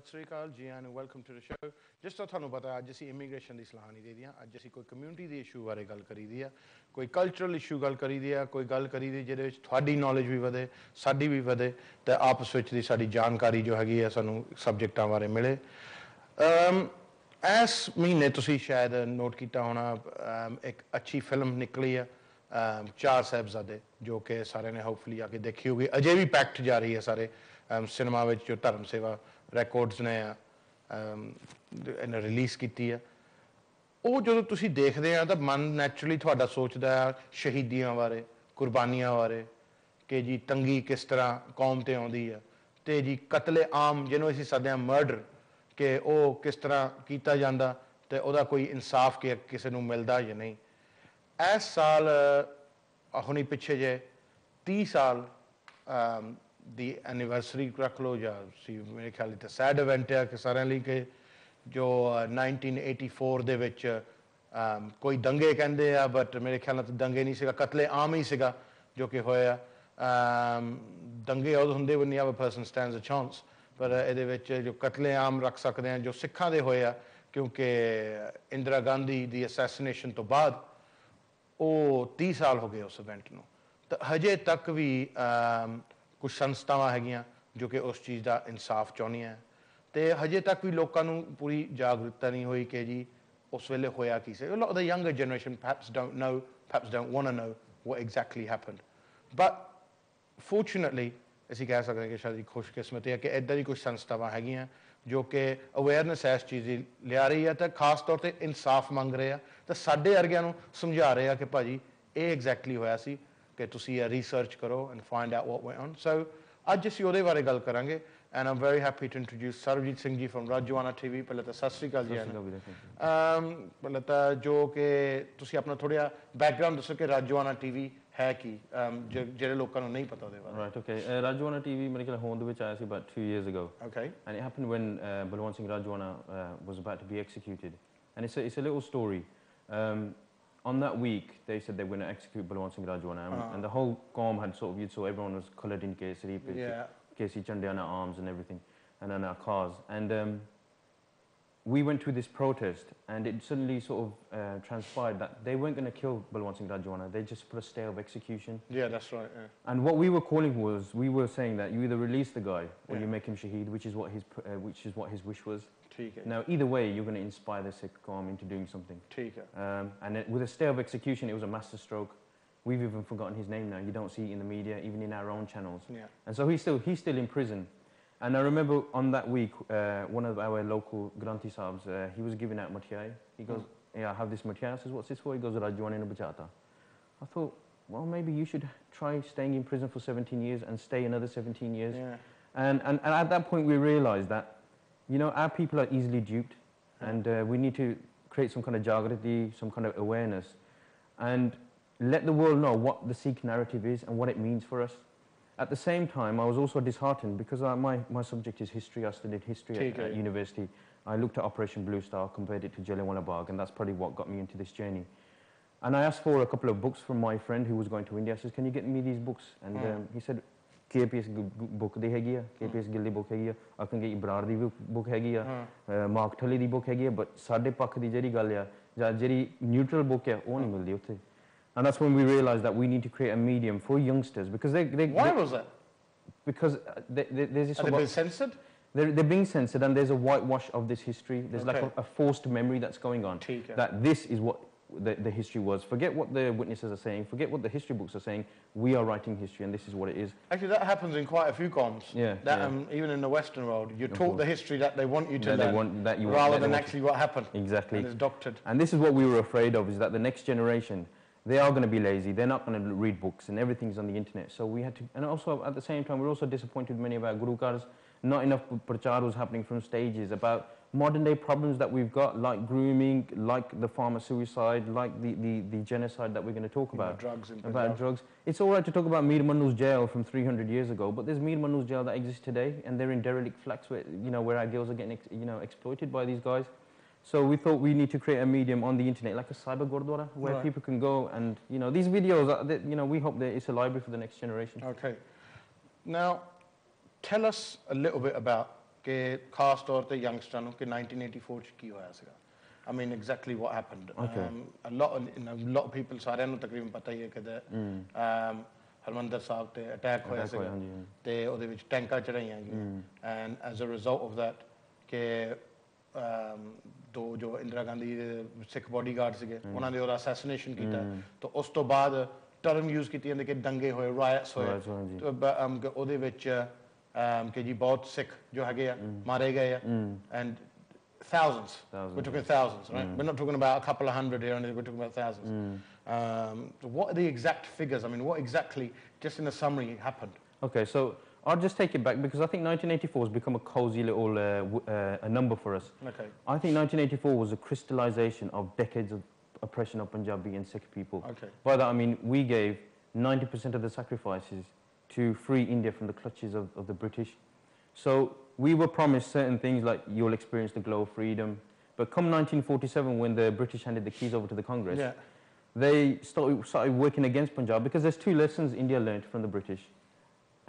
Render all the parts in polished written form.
Sri Akal ji and welcome to the show. Just so ਤੁਹਾਨੂੰ ਪਤਾ ਅੱਜ ਅਸੀਂ ਇਮੀਗ੍ਰੇਸ਼ਨ ਦੀ ਸਲਾਹ ਨਹੀਂ ਦੇ ਦੀਆਂ ਅੱਜ ਅਸੀਂ ਕੋਈ ਕਮਿਊਨਿਟੀ ਦੇ ਇਸ਼ੂ ਬਾਰੇ ਗੱਲ ਕਰੀਦੀ ਆ ਕੋਈ ਕਲਚਰਲ ਇਸ਼ੂ ਗੱਲ ਕਰੀਦੀ ਆ ਕੋਈ ਗੱਲ ਕਰੀਦੀ ਜਿਹਦੇ ਵਿੱਚ ਤੁਹਾਡੀ ਨੌਲੇਜ ਵੀ ਵਧੇ ਸਾਡੀ ਵੀ ਵਧੇ ਤੇ ਆਪਸ ਵਿੱਚ ਦੀ ਸਾਡੀ ਜਾਣਕਾਰੀ ਜੋ ਹੈਗੀ ਆ ਸਾਨੂੰ ਸਬਜੈਕਟਾਂ ਬਾਰੇ ਮਿਲੇ ਇਸ ਮਹੀਨੇ ਤੁਸੀਂ ਸ਼ਾਇਦ ਨੋਟ ਕੀਤਾ ਹੋਣਾ ਇੱਕ ਅੱਛੀ ਫਿਲਮ ਨਿਕਲੀ ਆ ਚਾਰ ਸਾਹਿਬਜ਼ਾਦੇ ਜੋ ਕਿ ਸਾਰਿਆਂ ਨੇ ਹੋਪਫੁਲੀ ਆ ਕੇ ਦੇਖੀ ਹੋਗੀ ਅਜੇ ਵੀ ਪੈਕਟ ਜਾ ਰਹੀ ਹੈ ਸਾਰੇ ਸਿਨੇਮਾ ਵਿੱਚ ਜੋ ਧਰਮ ਸੇਵਾ ਰੈਕੋਰਡਸ ਨੇ ਇਹਨੇ ਰਿਲੀਜ਼ ਕੀਤੀ ਆ ਉਹ ਜਦੋਂ ਤੁਸੀਂ ਦੇਖਦੇ ਆ ਤਾਂ ਮਨ ਨੈਚੁਰਲੀ ਤੁਹਾਡਾ ਸੋਚਦਾ ਆ ਸ਼ਹੀਦੀਆਂ ਬਾਰੇ ਕੁਰਬਾਨੀਆਂ ਬਾਰੇ ਕਿ ਜੀ ਤੰਗੀ ਕਿਸ ਤਰ੍ਹਾਂ ਕੌਮ 'ਤੇ ਆਉਂਦੀ ਆ ਅਤੇ ਜੀ ਕਤਲੇ ਆਮ ਜਿਹਨੂੰ ਅਸੀਂ ਸੱਦਦੇ ਹਾਂ ਮਰਡਰ ਕਿ ਉਹ ਕਿਸ ਤਰ੍ਹਾਂ ਕੀਤਾ ਜਾਂਦਾ ਅਤੇ ਉਹਦਾ ਕੋਈ ਇਨਸਾਫ ਕਿਸੇ ਨੂੰ ਮਿਲਦਾ ਜਾਂ ਨਹੀਂ ਇਸ ਸਾਲ ਹੁਣੀ ਪਿੱਛੇ ਜੇ 30 ਸਾਲ ਦੀ ਐਨੀਵਰਸਰੀ ਰੱਖ ਲਓ ਜਾਂ ਮੇਰੇ ਖਿਆਲ ਤਾਂ ਸੈਡ ਇਵੈਂਟ ਆ ਕਿ ਸਾਰਿਆਂ ਲਈ ਕਿ ਜੋ 1984 ਦੇ ਵਿੱਚ ਕੋਈ ਦੰਗੇ ਕਹਿੰਦੇ ਆ ਬਟ ਮੇਰੇ ਖਿਆਲ ਨਾਲ ਤਾਂ ਦੰਗੇ ਨਹੀਂ ਸੀਗਾ ਕਤਲੇ ਆਮ ਹੀ ਸੀਗਾ ਜੋ ਕਿ ਹੋਇਆ ਦੰਗੇ ਉਦੋਂ ਹੁੰਦੇ when the other person stands a chance ਪਰ ਇਹਦੇ ਵਿੱਚ ਜੋ ਕਤਲੇ ਆਮ ਰੱਖ ਸਕਦੇ ਹਾਂ ਜੋ ਸਿੱਖਾਂ ਦੇ ਹੋਏ ਆ ਕਿਉਂਕਿ ਇੰਦਰਾ ਗਾਂਧੀ ਦੀ ਅਸੈਸੀਨੇਸ਼ਨ ਤੋਂ ਬਾਅਦ ਉਹ 30 ਸਾਲ ਹੋ ਗਏ ਉਸ ਇਵੈਂਟ ਨੂੰ ਤਾਂ ਹਜੇ ਤੱਕ ਵੀ ਕੁਛ ਸੰਸਥਾਵਾਂ ਹੈਗੀਆਂ ਜੋ ਕਿ ਉਸ ਚੀਜ਼ ਦਾ ਇਨਸਾਫ ਚਾਹੁੰਦੀਆਂ ਅਤੇ ਹਜੇ ਤੱਕ ਵੀ ਲੋਕਾਂ ਨੂੰ ਪੂਰੀ ਜਾਗਰੂਕਤਾ ਨਹੀਂ ਹੋਈ ਕਿ ਜੀ ਉਸ ਵੇਲੇ ਹੋਇਆ ਕੀ ਸੀ lot of the younger generation perhaps don't want to know what exactly happened but fortunately ਅਸੀਂ ਕਹਿ ਸਕਦੇ ਹਾਂ ਕਿ ਸ਼ਾਇਦ ਖੁਸ਼ਕਿਸਮਤੀ ਹੈ ਕਿ ਇੱਦਾਂ ਦੀ ਕੁਛ ਸੰਸਥਾਵਾਂ ਹੈਗੀਆਂ ਜੋ ਕਿ ਅਵੇਅਰਨੈਸ ਇਸ ਚੀਜ਼ ਦੀ ਲਿਆ ਰਹੀ ਹੈ ਤਾਂ ਖਾਸ ਤੌਰ 'ਤੇ ਇਨਸਾਫ ਮੰਗ ਰਹੇ ਆ ਤਾਂ ਸਾਡੇ ਵਰਗਿਆਂ ਨੂੰ ਸਮਝਾ ਰਹੇ ਆ ਕਿ ਭਾਜੀ ਇਹ ਐਗਜ਼ੈਕਟਲੀ ਹੋਇਆ ਸੀ ਕਿ ਤੁਸੀਂ ਰਿਸਰਚ ਕਰੋ and find out what went on so ਅੱਜ ਅਸੀਂ ਉਹਦੇ ਬਾਰੇ ਗੱਲ ਕਰਾਂਗੇ and I'm very happy to introduce Sarabjit Singh ji from ਰਾਜਵਾਨਾ TV ਪਹਿਲਾਂ ਤਾਂ ਸਤਿ ਸ਼੍ਰੀ ਅਕਾਲ ਜੀ ਪਹਿਲਾਂ ਤਾਂ ਜੋ ਕਿ ਤੁਸੀਂ ਆਪਣਾ ਥੋੜ੍ਹਾ ਜਿਹਾ ਬੈਕਗਰਾਊਂਡ ਦੱਸੋ ਕਿ ਰਾਜਵਾਨਾ ਟੀਵੀ ਹੈ ਕੀ ਜਿਹੜੇ ਲੋਕਾਂ ਨੂੰ ਨਹੀਂ ਪਤਾ ਉਹਦੇ ਬਾਰੇ Right, okay. Rajwana TV ਮੇਰੇ ਖਿਆਲ ਹੋਂਦ ਵਿੱਚ ਆਇਆ ਸੀ about 2 years ago. Okay. And it happened when Balwant Singh Rajwana was about to be executed. And it's a little story. On that week, they said they were going to execute Balwant Singh Rajwana. And the whole qawm had sort of, you saw everyone was coloured in Kesari, Kesari Chandiana arms and everything, and on our cars. And we went to this protest, and it suddenly sort of transpired that they weren't going to kill Balwant Singh Rajwana. They just put a stay of execution. Yeah, that's right. Yeah. And what we were calling was, we were saying that you either release the guy or you make him shaheed, which is what his wish was. Now, either way, you're going to inspire the Sikh qawm into doing something. And with a stay of execution, it was a masterstroke. We've even forgotten his name now. You don't see it in the media, even in our own channels. Yeah. And so he's still in prison. And I remember on that week, one of our local Granthi Saabs, he was giving out matiyai. He goes, yeah, I have this matiyai. I says, what's this for? He goes, Rajwana ne bachata. I thought, well, maybe you should try staying in prison for 17 years and stay another 17 years. Yeah. And at that point, we realized that, you know, our people are easily duped, and we need to create some kind of jagrati, some kind of awareness, and let the world know what the Sikh narrative is and what it means for us. At the same time, I was also disheartened because my subject is history. I studied history at university. I looked at Operation Blue Star, compared it to Jallianwala Bagh, and that's probably what got me into this journey. And I asked for a couple of books from my friend who was going to India. I said, can you get me these books? And he said, KPS book ਦੇ ਹੈਗੀ ਆ KPS Gill ਦੀ book ਹੈਗੀ ਆ I can get Brar the book ਹੈਗੀ ਆ mark ਠੱਲੀ ਦੀ book ਹੈਗੀ ਆ but ਸਾਡੇ ਪੱਖ ਦੀ ਜਿਹੜੀ ਗੱਲ ਆ ਜਾਂ ਜਿਹੜੀ ਨਿਊਟਰਲ book ਆ ਉਹ ਨਹੀਂ ਮਿਲਦੀ ਉੱਥੇ and that's when we realized that we need to create a medium for youngsters because why was that? Because there's this are they being censored? They're being censored and there's a whitewash of this history. There's like a forced memory that's going on that this is what the history was. Forget what the witnesses are saying. Forget what the history books are saying. We are writing history, and this is what it is. Actually, that happens in quite a few comms. Even in the Western world, you're taught the history that they want you to learn, rather than actually what happened. Exactly. And it's doctored. And this is what we were afraid of: is that the next generation, they are going to be lazy. They're not going to read books, and everything's on the internet. So we had to, and also at the same time, we're also disappointed with many of our gurukars. Not enough prachar was happening from stages about modern day problems that we've got, like grooming, like the farmer suicide, like the genocide that we're going to talk about. Drugs in about drugs. It's all right to talk about Mir Manu's jail from 300 years ago, but there's Mir Manu's jail that exists today, and they're in derelict flats where, you know, where our girls are getting, exploited by these guys. So we thought we need to create a medium on the internet, like a cyber gurdwara, where people can go and, these videos, we hope that it's a library for the next generation. Okay. Now, tell us a little bit about ਕਿ ਖਾਸ ਤੌਰ ਤੇ ਯੰਗਸਟਰਾਂ ਨੂੰ ਕਿ 1984 ਚ ਕੀ ਹੋਇਆ ਸੀਗਾ I mean exactly what happened a lot of people ਸਾਰਿਆਂ ਨੂੰ ਤਕਰੀਬਨ ਪਤਾ ਹੀ ਹੈ ਕਿ ਹਰਮੰਦਰ ਸਾਹਿਬ ਤੇ ਅਟੈਕ ਹੋਇਆ ਸੀਗਾ ਤੇ ਉਹਦੇ ਵਿੱਚ ਟੈਂਕਾਂ ਚੜਾਈਆਂ ਗਈਆਂ and as a result of that ਕਿ ਦੋ ਜੋ ਇੰਦਰਾ ਗਾਂਧੀ ਦੇ ਸਿੱਖ ਬਾਡੀਗਾਰਡ ਸੀਗੇ ਉਹਨਾਂ ਦੇ ਉਹਦਾ ਅਸੈਸੀਨੇਸ਼ਨ ਕੀਤਾ ਤਾਂ ਉਸ ਤੋਂ ਬਾਅਦ ਟਰਮ ਯੂਜ਼ ਕੀਤੀ ਜਾਂਦੀ ਕਿ ਦੰਗੇ ਹੋਏ ਰਾਇਟਸ ਹੋਏ ਉਹਦੇ ਵਿੱਚ ਕਿ ਜੀ ਬਹੁਤ ਸਿੱਖ ਜੋ ਹੈਗੇ ਆ ਮਾਰੇ ਗਏ ਆ and thousands. We're talking thousands, right? We're not talking about a couple of hundred here, we're talking about thousands. So what are the exact figures? I mean, what exactly, just in a summary, happened? Okay, so I'll just take it back because I think 1984 has become a cozy little a number for us. Okay. I think 1984 was a crystallization of decades of oppression of Punjabi and Sikh people. Okay. By that I mean we gave 90% of the sacrifices to free India from the clutches of the British. So we were promised certain things like you'll experience the glow of freedom. But come 1947, when the British handed the keys over to the Congress, they started working against Punjab because there's two lessons India learned from the British.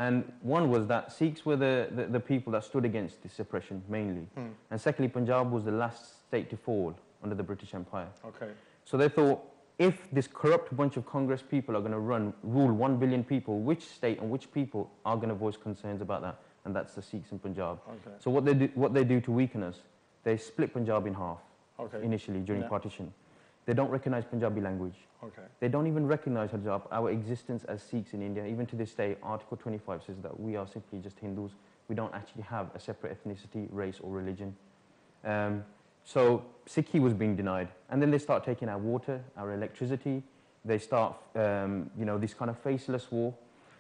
And one was that Sikhs were the people that stood against this oppression mainly. And secondly, Punjab was the last state to fall under the British Empire. Okay. So they thought, if this corrupt bunch of Congress people are going to rule 1 billion people, which state and which people are going to voice concerns about that? And that's the Sikhs in Punjab. Okay. So what they do to weaken us, they split Punjab in half initially during partition. They don't recognize Punjabi language. Okay. They don't even recognize Harjap, our existence as Sikhs in India. Even to this day, Article 25 says that we are simply just Hindus. We don't actually have a separate ethnicity, race or religion. So Sikhi was being denied. And then they start taking our water, our electricity. They start, this kind of faceless war.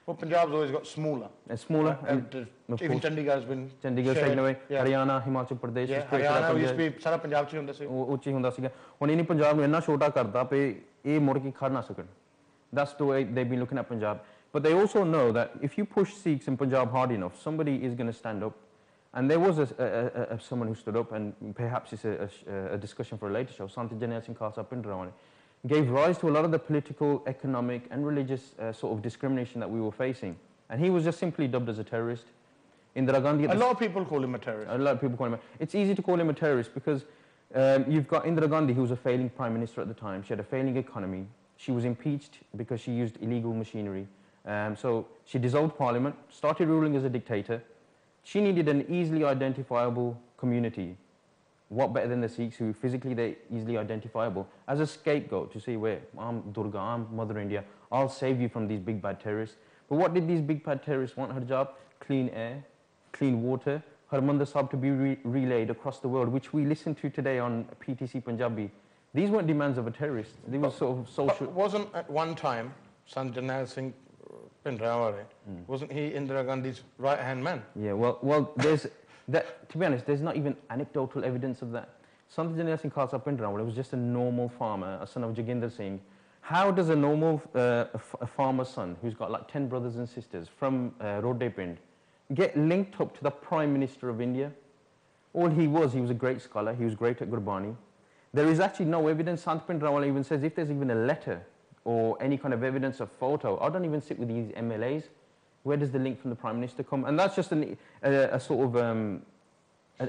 Well, Punjab's always got smaller. And smaller. Even Chandigarh has been taken away. Haryana, Himachal Pradesh. Haryana used to be ਸਾਰਾ ਪੰਜਾਬ ਚ ਹੁੰਦਾ ਸੀ ਉੱਚ ਹੀ ਹੁੰਦਾ ਸੀਗਾ ਹੁਣ ਇਹਨੇ ਪੰਜਾਬ ਨੂੰ ਇੰਨਾ ਛੋਟਾ ਕਰਦਾ ਪਏ ਇਹ ਮੁੜ ਕੇ ਖੜ ਨਾ ਸਕਣ that's the way they've been looking at Punjab but they also know that if you push Sikhs in Punjab hard enough somebody is going to stand up and there was someone who stood up and perhaps it's a discussion for a later show Sant Janel Singh Khalsa Pindrawani gave rise to a lot of the political, economic and religious sort of discrimination that we were facing. And he was just simply dubbed as a terrorist. Indira Gandhi... A lot of people call him a terrorist. A lot of people call him It's easy to call him a terrorist because you've got Indira Gandhi who was a failing prime minister at the time. She had a failing economy. She was impeached because she used illegal machinery. So she dissolved parliament, started ruling as a dictator. She needed an easily identifiable community. What better than the Sikhs who physically they're easily identifiable as a scapegoat to say, where I'm Durga, I'm Mother India, I'll save you from these big bad terrorists. But what did these big bad terrorists want, Harjap? Clean air, clean water, Harmandir Sahib to be relayed across the world, which we listen to today on PTC Punjabi. These weren't demands of a terrorist. They were sort of social... Wasn't at one time Sant Janel Singh wasn't he Indira Gandhi's right-hand man? Yeah, well there's... to be honest, there's not even anecdotal evidence of that. Sant Janel Singh Khalsa Pindrawal was just a normal farmer, a son of Joginder Singh. How does a normal a farmer's son, who's got like 10 brothers and sisters from Rodde Pind, get linked up to the Prime Minister of India? All he was a great scholar, he was great at Gurbani. There is actually no evidence. Sant Pindrawal even says if there's even a letter or any kind of evidence of photo, I don't even sit with these MLAs. Where does the link from the Prime Minister come? And that's just a sort of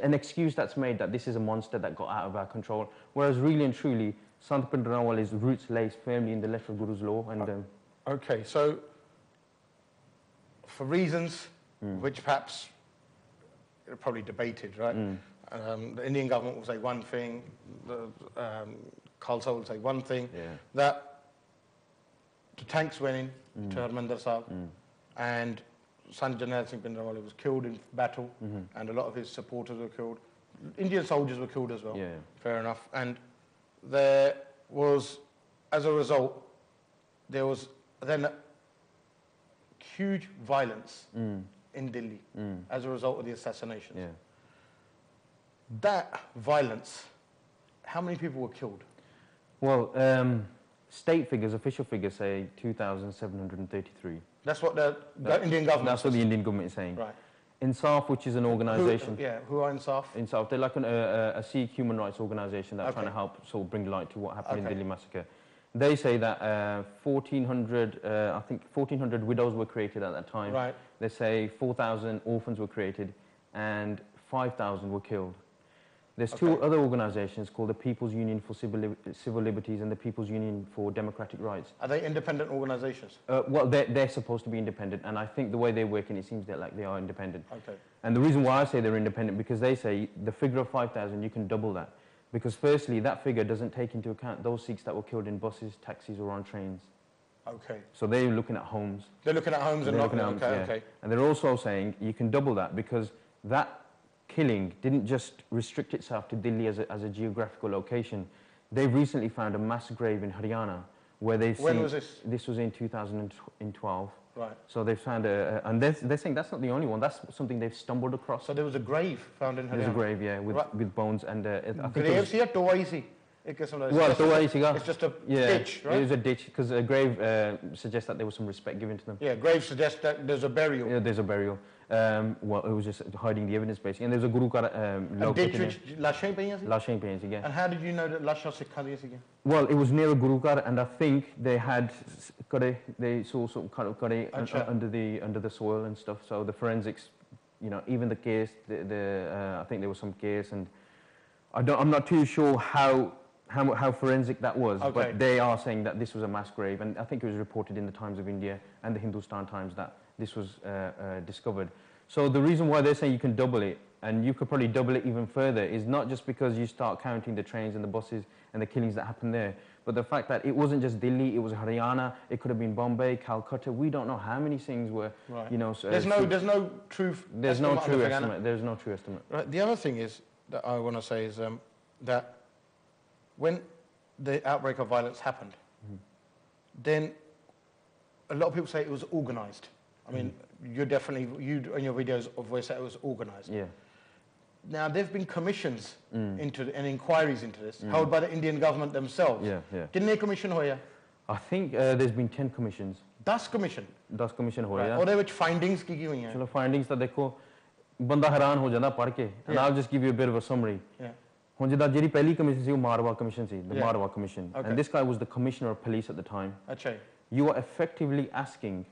an excuse that's made that this is a monster that got out of our control. Whereas really and truly, Sant Pindrawal's roots lays firmly in the letter of Guru's law. And okay, so for reasons which perhaps are probably debated, right? The Indian government will say one thing, the Khalsa will say one thing, that the tanks went in to Harmandir Sahib. And Sant Janel Singh Pindrawala was killed in battle, and a lot of his supporters were killed. Indian soldiers were killed as well. Fair enough. And there was, as a result, there was then huge violence in Delhi as a result of the assassinations. That violence, how many people were killed? Well, state figures, official figures say 2,733. That's what the Indian government That's what the Indian government is saying. Right. INSAF, which is an organisation. Who are INSAF? INSAF, they're like a Sikh human rights organisation that's trying to help sort of bring light to what happened in Delhi massacre. They say that 1,400 widows were created at that time. Right. They say 4,000 orphans were created, and 5,000 were killed. There's two other organizations called the People's Union for Civil Liberties and the People's Union for Democratic Rights. Are they independent organizations? Well, they're supposed to be independent, and I think the way they work, and it seems that like they are independent. Okay. And the reason why I say they're independent, because they say the figure of 5,000, you can double that. Because firstly, that figure doesn't take into account those Sikhs that were killed in buses, taxis, or on trains. Okay. So they're looking at homes. They're looking at homes and not... Okay. And they're also saying you can double that because that killing didn't just restrict itself to Delhi as a geographical location. They've recently found a mass grave in Haryana where they've seen... When was this? This was in 2012. Right. So they've found and they're saying that's not the only one. That's something they've stumbled across. So there was a grave found in Haryana? There's a grave, yeah, with bones and... I think Graves here? Towaisi? It's just a ditch, right? It was a ditch because a grave suggests that there was some respect given to them. Yeah, grave suggests that there's a burial. Yeah, there's a burial. Well, it was just hiding the evidence basically. And there's a Guru Ghar ditch which lashain peiyan si? Lashain peiyan si, yeah. And how did you know that lashain Sikhs di si? Well, it was near a Guru Ghar, and I think they had they saw some kind of under the soil and stuff. So the forensics, you know, even the case, I think there was some case, and I'm not too sure how forensic that was, but they are saying that this was a mass grave, and I think it was reported in the Times of India and the Hindustan Times that this was discovered. So the reason why they're saying you can double it, and you could probably double it even further, is not just because you start counting the trains and the buses and the killings that happened there, but the fact that it wasn't just Delhi, it was Haryana, it could have been Bombay, Calcutta. We don't know how many things were, you know. So there's no true estimate. There's no true estimate. Right. The other thing is that I want to say is that when the outbreak of violence happened, then a lot of people say it was organized. I mean, you in your videos always say it was organized. Yeah. Now, there have been commissions and inquiries into this, held by the Indian government themselves. Yeah, yeah. Didn't they commission hoya? I think there's been 10 commissions. 10 commission? 10 commission hoya. Or which findings ki hui hain? Chalo, findings ta dekho, banda haran ho janda padh ke, and I'll just give you a bit of a summary. Yeah. Hun jada jehdi pehli commission si, Marwa commission si, the Marwa commission. And this guy was the commissioner of police at the time. Achha. You are effectively asking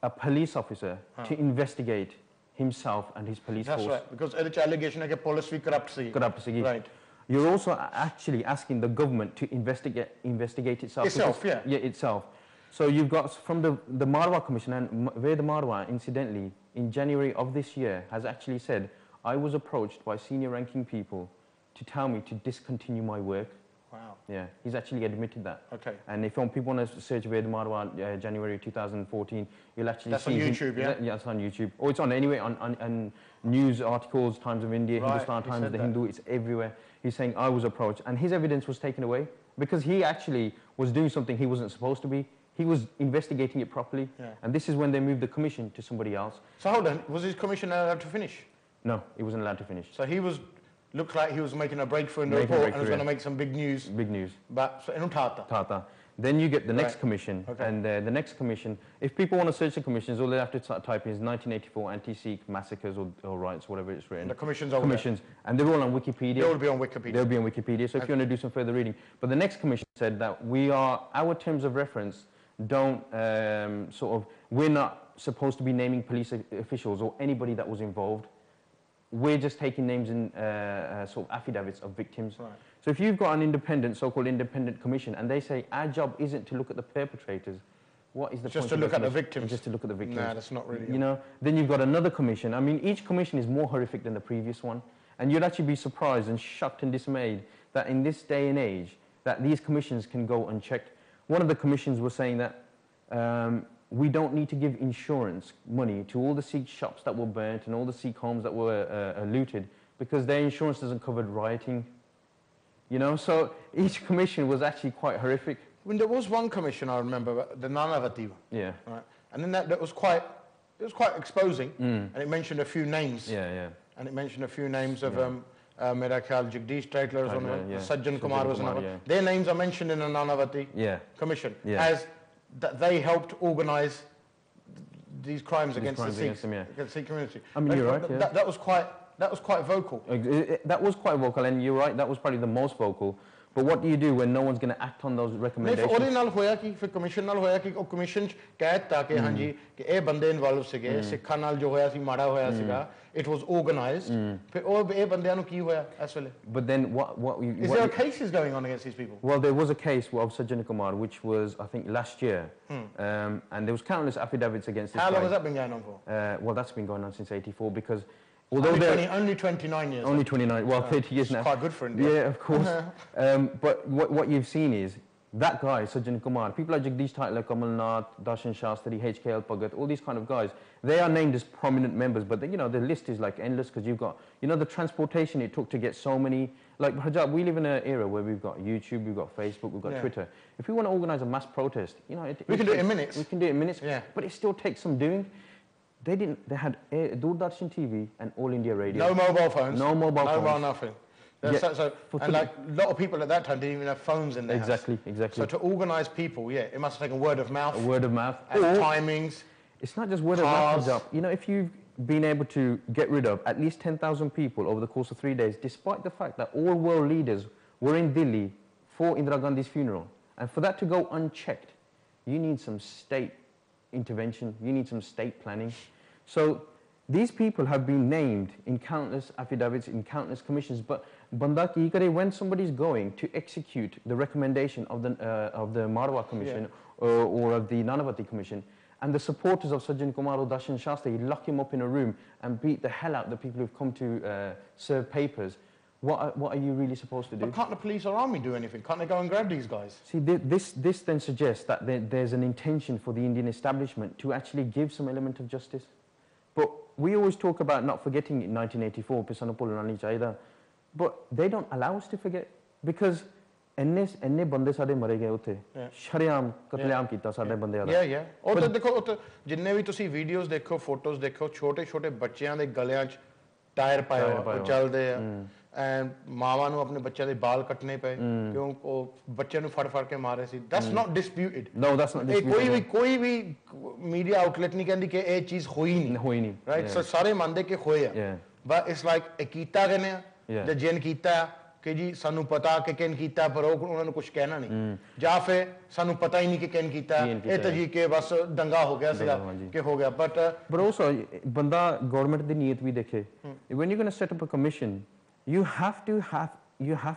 a police officer to investigate himself and his police force. That's right, because the allegation is that police was corrupt. Right. You're also actually asking the government to investigate itself. Itself. So you've got from the Marwa Commission, and where the Marwa, incidentally, in January of this year, has actually said, I was approached by senior ranking people to tell me to discontinue my work. Wow. Yeah, he's actually admitted that. Okay. And if people want to search Ved Marwa January 2014, you'll actually see... That's on YouTube, yeah? Yeah, it's on YouTube. Or it's on anyway, on news articles, Times of India, Hindustan Times, The Hindu, it's everywhere. He's saying, I was approached. And his evidence was taken away because he actually was doing something he wasn't supposed to be. He was investigating it properly. Yeah. And this is when they moved the commission to somebody else. So hold on, was his commission allowed to finish? No, he wasn't allowed to finish. So he was... Looked like he was making a breakthrough in the report and was going to make some big news. Big news. But so Tata. Then you get the next commission, and the next commission, if people want to search the commissions, all they have to type in is 1984 anti-Sikh massacres or riots, whatever it's written. And the commissions over there. And they're all on Wikipedia. They'll be on Wikipedia. They'll be on Wikipedia, so if you want to do some further reading. But the next commission said that our terms of reference don't we're not supposed to be naming police officials or anybody that was involved. We're just taking names in sort of affidavits of victims. Right. So if you've got an independent, so-called independent commission, and they say our job isn't to look at the perpetrators, what is the point? Just to look at the victims. Just to look at the victims. Nah, that's not really. You know, then you've got another commission. I mean, each commission is more horrific than the previous one, and you'd actually be surprised and shocked and dismayed that in this day and age, that these commissions can go unchecked. One of the commissions was saying that. We don't need to give insurance money to all the Sikh shops that were burnt and all the Sikh homes that were looted because their insurance doesn't cover rioting. You know, so each commission was actually quite horrific. When there was one commission, I remember, the Nanavati. Yeah. Right? And then that was quite exposing, and it mentioned a few names. Yeah. And it mentioned a few names of Mera Khayal Jagdish Traitler was one, Sajjan Kumar was another. Yeah. Their names are mentioned in the Nanavati commission as that they helped organise these crimes against the Sikhs, against the Sikh community. I mean, you're right. That was quite vocal. That was quite vocal, and you're right. That was probably the most vocal. But what do you do when no one's going to act on those नहीं recommendations? फिर ਉਹਦੇ ਨਾਲ ਹੋਇਆ ਕੀ ਫਿਰ commission ਨਾਲ ਹੋਇਆ ਕਿ ਉਹ ਕਮਿਸ਼ਨ ਚ ਕਹਿਤਾ ਕਿ ਹਾਂਜੀ ਕਿ ਇਹ ਬੰਦੇ ਇਨਵੋਲਵ ਸੀਗੇ ਸਿੱਖਾਂ ਨਾਲ ਜੋ ਹੋਇਆ ਸੀ ਮਾੜਾ ਹੋਇਆ ਸੀਗਾ it was organized ਫਿਰ ਉਹ ਇਹ ਬੰਦਿਆਂ ਨੂੰ ਕੀ ਹੋਇਆ ਇਸ ਵੇਲੇ But then what is there cases going on against these people? Well, there was a case of Sajjan Kumar, which was, I think, last year. And there was countless affidavits against this How guy. long has that been going on for? Well, that's been going on since '84 because although they're only 29 years. only 29, well, 30 years now. Quite good for India. Yeah, of course. But what you've seen is that guy, Sajjan Kumar, people like Jagdish Titler, Kamal Nath, Darshan Shastri, HKL Bhagat, all these kind of guys, they are named as prominent members, but you know, the list is like endless because you've got, you know, the transportation it took to get so many, like Harjap, we live in an era where we've got YouTube, we've got Facebook, we've got Twitter. If we want to organise a mass protest, you know, we can do it in minutes. We can do it in minutes, but it still takes some doing. They had Doordarshan TV and All India Radio. No mobile phones. No mobile phones. No nothing. And like a lot of people at that time didn't even have phones in their house. Exactly. So to organise people, it must have taken word of mouth. Word of mouth. And timings. It's not just word of mouth. You know, if you've been able to get rid of at least 10,000 people over the course of 3 days, despite the fact that all world leaders were in Delhi for Indira Gandhi's funeral, and for that to go unchecked, you need some state intervention, you need some state planning. So these people have been named in countless affidavits, in countless commissions, but banda ki kare when somebody's going to execute the recommendation of the Marwa Commission or of the Nanavati Commission, and the supporters of Sajjan Kumar or Darshan Shastri lock him up in a room and beat the hell out of the people who've come to serve papers, what are you really supposed to do? But can't the police or army do anything? Can't they go and grab these guys? See, this then suggests that there's an intention for the Indian establishment to actually give some element of justice. But we always talk about not forgetting in 1984, but they don't allow us to forget because ਇੰਨੇ ਬੰਦੇ ਸਾਡੇ ਮਰੇ ਗਏ ਉੱਥੇ ਸ਼ਰੇਆਮ ਕਤਲੇਆਮ ਕੀਤਾ ਸਾਡੇ ਬੰਦਿਆਂ ਦਾ ਉਹ ਤਾਂ ਦੇਖੋ ਜਿੰਨੇ ਵੀ ਤੁਸੀਂ ਵੀਡੀਓਜ਼ ਦੇਖੋ ਫੋਟੋਜ਼ ਦੇਖੋ ਛੋਟੇ ਛੋਟੇ ਬੱਚਿਆਂ ਦੇ ਗਲਿਆਂ 'ਚ ਟਾਇਰ ਪਾਏ ਹੋਏ ਚੱਲਦੇ ਆ ਐਂਡ ਮਾਵਾਂ ਨੂੰ ਆਪਣੇ ਬੱਚਿਆਂ ਦੇ ਵਾਲ ਕੱਟਣੇ ਪਏ ਕਿਉਂ ਉਹ ਬੱਚੇ ਨੂੰ ਫੜ ਕੇ ਮਾਰੇ ਸੀ that's not disputed no that's not disputed ਕੋਈ ਵੀ ਮੀਡੀਆ ਆਊਟਲੈਟ ਨਹੀਂ ਕਹਿੰਦੀ ਕਿ ਇਹ ਚੀਜ਼ ਹੋਈ ਨਹੀਂ ਰਾਈਟ ਸੋ ਸਾਰੇ ਮੰਨਦੇ ਕਿ ਹੋਇਆ ਬਟ ਇਟਸ ਲਾਈਕ ਇਹ ਕੀਤਾ ਗਏ ਆ ਜਾਂ ਜਿਨ ਕੀਤਾ ਕਿ ਜੀ ਸਾਨੂੰ ਪਤਾ ਕਿ ਕਿਨ ਕੀਤਾ ਪਰ ਉਹਨਾਂ ਨੂੰ ਕੁਝ ਕਹਿਣਾ ਨਹੀਂ ਜਾਂ ਫਿਰ ਸਾਨੂੰ ਪਤਾ ਹੀ ਨਹੀਂ ਕਿ ਕਿਨ ਕੀਤਾ ਇਹ ਤਾਂ ਜੀ ਕਿ ਬਸ ਦੰਗਾ ਹੋ ਗਿਆ ਸੀਗਾ ਕਿ ਹੋ ਗਿਆ ਬਟ also ਬੰਦਾ ਗਵਰਨਮੈਂਟ ਦੀ ਨੀਅਤ ਵੀ ਦੇਖੇ when you're going to set up a commission you have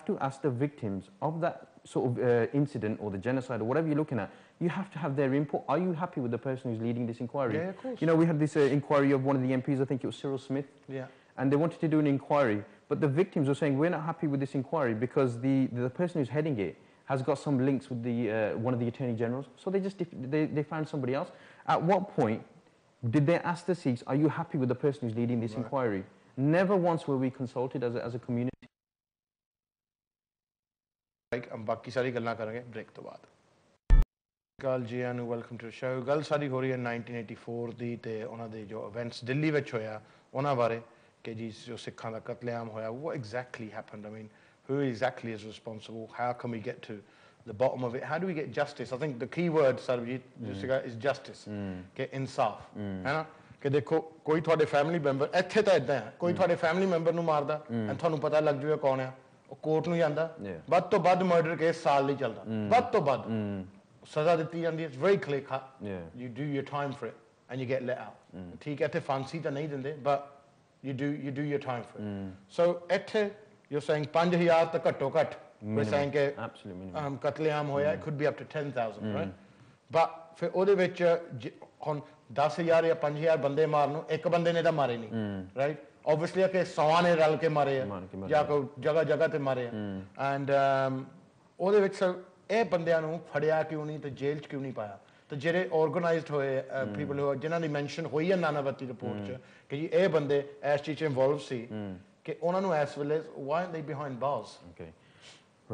to ask the victims of that sort of incident or the genocide or whatever you're looking at, you have to have their input. Are you happy with the person who's leading this inquiry? Yeah, of course. You know, we had this inquiry of one of the MPs, I think it was Cyril Smith. Yeah. And they wanted to do an inquiry, but the victims were saying, we're not happy with this inquiry because the person who's heading it has got some links with the one of the Attorney Generals. So they found somebody else. At what point did they ask the Sikhs, are you happy with the person who's leading this inquiry? Never once were we consulted as a community. हम बाकी सारी गल्लां करेंगे break तो बाद ਕਾਲ ਜੀ ਨੂੰ welcome to show ਗੱਲ ਸਾਡੀ ਹੋ ਰਹੀ ਹੈ 1984 ਦੀ ਤੇ ਉਹਨਾਂ ਦੇ ਜੋ ਇਵੈਂਟਸ ਦਿੱਲੀ ਵਿੱਚ ਹੋਇਆ ਉਹਨਾਂ ਬਾਰੇ ਕਿ ਜੀ ਜੋ ਸਿੱਖਾਂ ਦਾ ਕਤਲੇਆਮ ਹੋਇਆ what exactly happened? I mean, who exactly is responsible? How can we get to the bottom of it? How do we get justice? I think the key word Sarbjit just is justice ਕਿ ਇਨਸਾਫ ਹੈ ਨਾ ਕਿ ਦੇਖੋ ਕੋਈ ਤੁਹਾਡੇ family member ਇੱਥੇ ਤਾਂ ਇਦਾਂ ਹੈ ਕੋਈ ਤੁਹਾਡੇ ਫੈਮਿਲੀ ਮੈਂਬਰ ਨੂੰ ਮਾਰਦਾ ਐਂਡ ਤੁਹਾਨੂੰ ਪਤਾ ਲੱਗ ਜੂਗਾ ਕੌਣ ਆ ਉਹ ਕੋਰਟ ਨੂੰ ਜਾਂਦਾ ਵੱਧ ਤੋਂ ਵੱਧ ਮਰਡਰ ਕੇਸ ਸਾਲ ਲਈ ਚੱਲਦਾ ਵੱਧ ਤੋਂ ਵੱਧ ਸਜ਼ਾ ਦਿੱਤੀ ਜਾਂਦੀ ਹੈ it's very clear cut you do your time for it and you get let out ਠੀਕ ਹੈ ਇੱਥੇ ਫਾਂਸੀ ਤਾਂ ਨਹੀਂ ਦਿੰਦੇ but you do your time for it. So ਇੱਥੇ you're saying 5,000 ਤਾਂ ਘੱਟੋ ਘੱਟ we're saying ਕਿ ਕਤਲੇਆਮ ਹੋਇਆ it could be up to 10,000 right but ਫਿਰ ਉਹਦੇ ਵਿੱਚ ਹੁਣ 10,000 ਜਾਂ 5,000 ਬੰਦੇ ਮਾਰਨ ਨੂੰ ਇੱਕ ਬੰਦੇ ਨੇ ਤਾਂ ਮਾਰੇ ਨਹੀਂ right obviously ਕਿ 100 ਨੇ ਰਲ ਕੇ ਮਾਰੇ ਆ ਜਾਂ ਕੋਈ ਜਗ੍ਹਾ ਜਗ੍ਹਾ ਤੇ ਮਾਰੇ ਆ ਐਂਡ ਉਹਦੇ ਵਿੱਚ ਇਹ ਬੰਦਿਆਂ ਨੂੰ ਫੜਿਆ ਕਿਉਂ ਨਹੀਂ ਤੇ ਜੇਲ੍ਹ 'ਚ ਕਿਉਂ ਨਹੀਂ ਪਾਇਆ ਤੇ ਜਿਹੜੇ ਆਰਗੇਨਾਈਜ਼ਡ ਹੋਏ ਪੀਪਲ ਹੋ ਜਿਨ੍ਹਾਂ ਦੀ ਮੈਂਸ਼ਨ ਹੋਈ ਹੈ ਨਾਨਾਵਤੀ ਰਿਪੋਰਟ 'ਚ ਕਿ ਜੀ ਇਹ ਬੰਦੇ ਇਸ ਚੀਜ਼ 'ਚ ਇਨਵੋਲਵ ਸੀ ਕਿ ਉਹਨਾਂ ਨੂੰ ਇਸ ਵੇਲੇ why aren't they behind bars? Okay,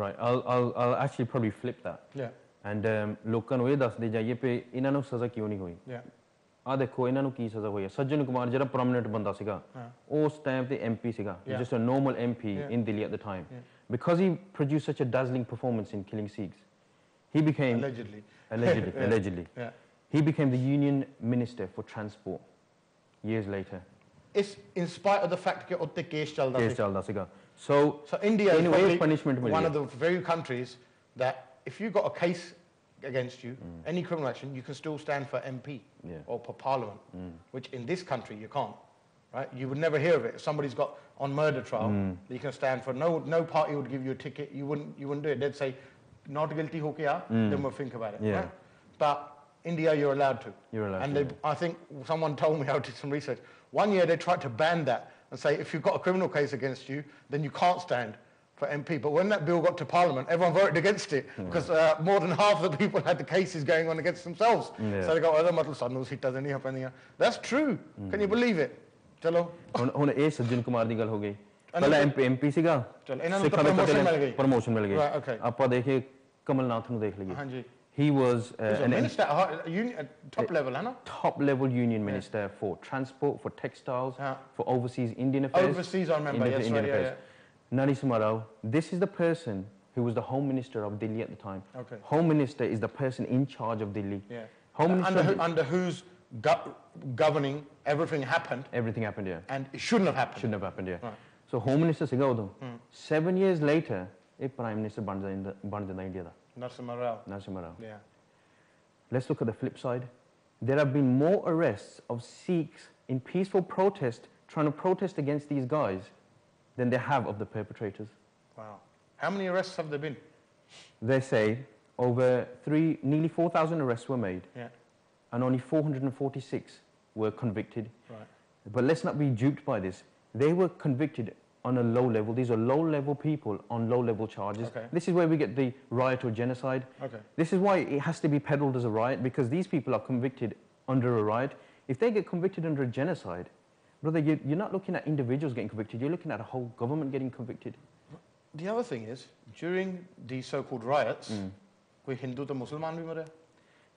right. I'll actually probably flip that. Yeah. And ਲੋਕਾਂ ਨੂੰ ਇਹ ਦੱਸਦੇ ਜਾਈਏ ਕਿ ਇਹਨਾਂ ਨੂੰ ਸਜ਼ਾ ਕਿਉਂ ਨਹੀਂ ਹੋਈ. ਆ ਦੇਖੋ ਇਹਨਾਂ ਨੂੰ ਕੀ ਸਜ਼ਾ ਹੋਈ ਹੈ ਸੱਜਣ ਕੁਮਾਰ ਜਿਹੜਾ ਪ੍ਰੋਮਿਨੈਂਟ ਬੰਦਾ ਸੀਗਾ ਉਸ ਟਾਈਮ ਤੇ ਐਮਪੀ ਸੀਗਾ just a normal MP in Delhi at the time because he produced such a dazzling performance in killing Sikhs he became allegedly he became the Union Minister for Transport years later it's in spite of the fact that utte case chalda case si. chalda siga. So India is in a way probably punishment one of the very countries that if you got a case against you, any criminal action, you can still stand for MP or for Parliament, which in this country you can't. Right? You would never hear of it. If somebody's got on murder trial, you can stand for. No party would give you a ticket. You wouldn't do it. They'd say, not guilty ho gaya, then we'll think about it. Yeah. Right? But India, you're allowed to. You're allowed and to. And I think someone told me, I did some research. One year they tried to ban that and say, if you've got a criminal case against you, then you can't stand for MP. But when that bill got to Parliament, everyone voted against it because more than half of the people had the cases going on against themselves. So they go, that's true. Can you believe it? Chalo. ਹੁਣ ਇਹ ਸੱਜਣ ਕੁਮਾਰ ਦੀ ਗੱਲ ਹੋ ਗਈ ਪਹਿਲਾਂ MP ਸੀਗਾ ਇਹਨਾਂ ਨੂੰ promotion ਮਿਲ ਗਈ ਪ੍ਰਮੋਸ਼ਨ ਮਿਲ ਗਈ ਆਪਾਂ ਦੇਖੇ ਕਮਲਨਾਥ ਨੂੰ ਦੇਖ ਲਈਏ ਹਾਂਜੀ he was an minister top level है ना top level union minister for transport for textiles for overseas Indian affairs overseas I remember yes Indian affairs Nani Samarao this is the person who was the home minister of Delhi at the time home minister is the person in charge of Delhi home minister under whose governing everything happened and it shouldn't have happened so home minister siga udo 7 years later a prime minister ban janda India da Narasimha Rao yeah let's look at the flip side there have been more arrests of Sikhs in peaceful protest trying to protest against these guys than they have of the perpetrators wow how many arrests have there been they say over nearly 4,000 arrests were made and only 446 were convicted. Right. But let's not be duped by this. They were convicted on a low level. These are low-level people on low-level charges. This is where we get the riot or genocide. This is why it has to be peddled as a riot, because these people are convicted under a riot. If they get convicted under a genocide, brother, you're not looking at individuals getting convicted. You're looking at a whole government getting convicted. The other thing is, during these so-called riots, koi Hindu to Musliman bhi mare?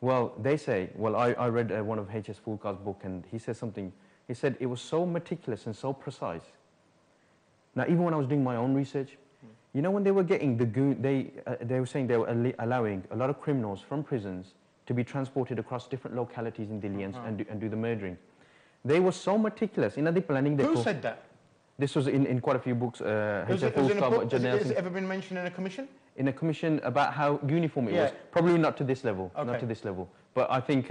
Well, they say, I read one of H.S. Fulkar's book and he says something, he said it was so meticulous and so precise. Now, even when I was doing my own research, you know when they were getting the goon, they were saying they were allowing a lot of criminals from prisons to be transported across different localities in Delhi and do the murdering. They were so meticulous. In the planning, who said that? This was in quite a few books. Has it ever been mentioned in a commission? In a commission about how uniform it was. Probably not to this level. Not to this level. But I think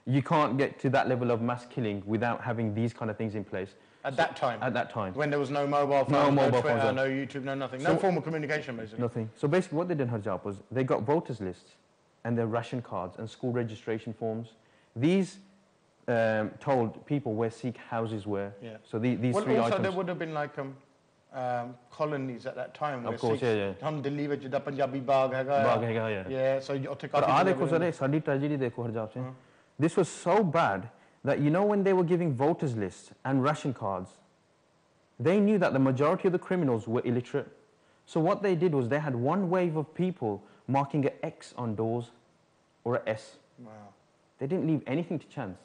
you can't get to that level of mass killing without having these kind of things in place. At that time? At that time. When there was no mobile phones, no Twitter, no YouTube, no nothing. No form of communication, basically. Nothing. So basically what they did in Harjap was they got voters lists and their ration cards and school registration forms. These told people where Sikh houses were. So these three items. There would have been like colonies at that time. Of course, हम दिल्ली में जिदा पंजाबी बाग हैगा. Yeah, so उत्थे काफी. पर देखो sir साडी tragedy देखो हरजाप से. This was so bad that you know when they were giving voters lists and ration cards, they knew that the majority of the criminals were illiterate. So what they did was they had one wave of people marking an X on doors or an S. Wow. They didn't leave anything to chance.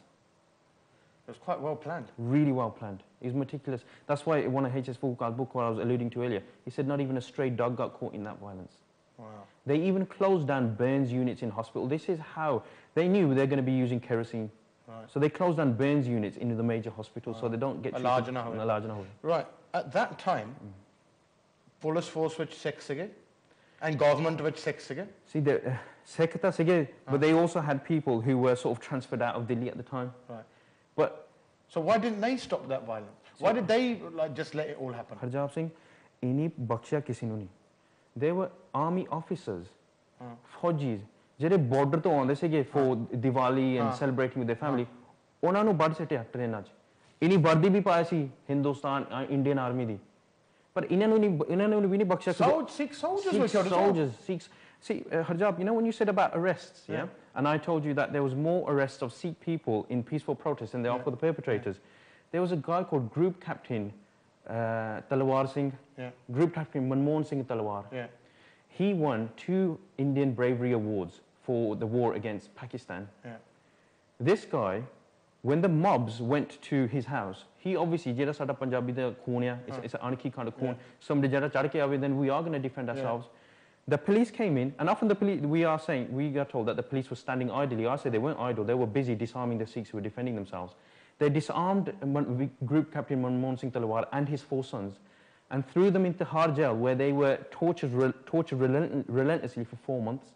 It was quite well planned. Really well planned. It was meticulous. That's why one of H.S. Fulkar's book, what I was alluding to earlier, he said not even a stray dog got caught in that violence. Wow. They even closed down burns units in hospital. This is how they knew they're going to be using kerosene. Right. So they closed down burns units in the major hospitals so they don't get a large enough. Right. At that time, police force which sex again, and government which sex again. See, the Sekta Sige, but they also had people who were sort of transferred out of Delhi at the time. Right. But so why didn't they stop that violence? Why did they just let it all happen? Harjap Singh, ini bakshiya kisi nu nahi. They were army officers, Fauji's, ਜਿਹੜੇ border ਤੋਂ ਆਉਂਦੇ ਸੀਗੇ for Diwali and celebrating with their family. ਉਹਨਾਂ ਨੂੰ ਵੱਢ ਸੱਟਿਆ ਟ੍ਰੇਨਾਂ 'ਚ. ਇਨੀ ਵਰਦੀ ਵੀ ਪਾਇਆ ਸੀ ਹਿੰਦੁਸਤਾਨ ਇੰਡੀਅਨ ਆਰਮੀ ਦੀ. ਪਰ ਇਹਨਾਂ ਨੂੰ ਵੀ ਨਹੀਂ ਬਖਸ਼ਿਆ. Sikh soldiers were killed as well. Soldiers, Sikhs. See, Harjap, you know when you said about arrests, and I told you that there was more arrests of Sikh people in peaceful protest than there are for the perpetrators. There was a guy called Group Captain Talwar Singh, Group Captain Manmohan Singh Talwar. He won 2 Indian Bravery Awards for the war against Pakistan. This guy, when the mobs went to his house, he obviously, jada sada Punjabi da khoon hai, it's an anarchy kind of khoon. Somebody jada chad ke aave, then we are going to defend ourselves. The police came in, and often the police, we got told that the police were standing idly. I say they weren't idle, they were busy disarming the Sikhs who were defending themselves. They disarmed Group Captain Manmohan Singh Talwar and his 4 sons and threw them into Har jail, where they were tortured relentlessly for 4 months.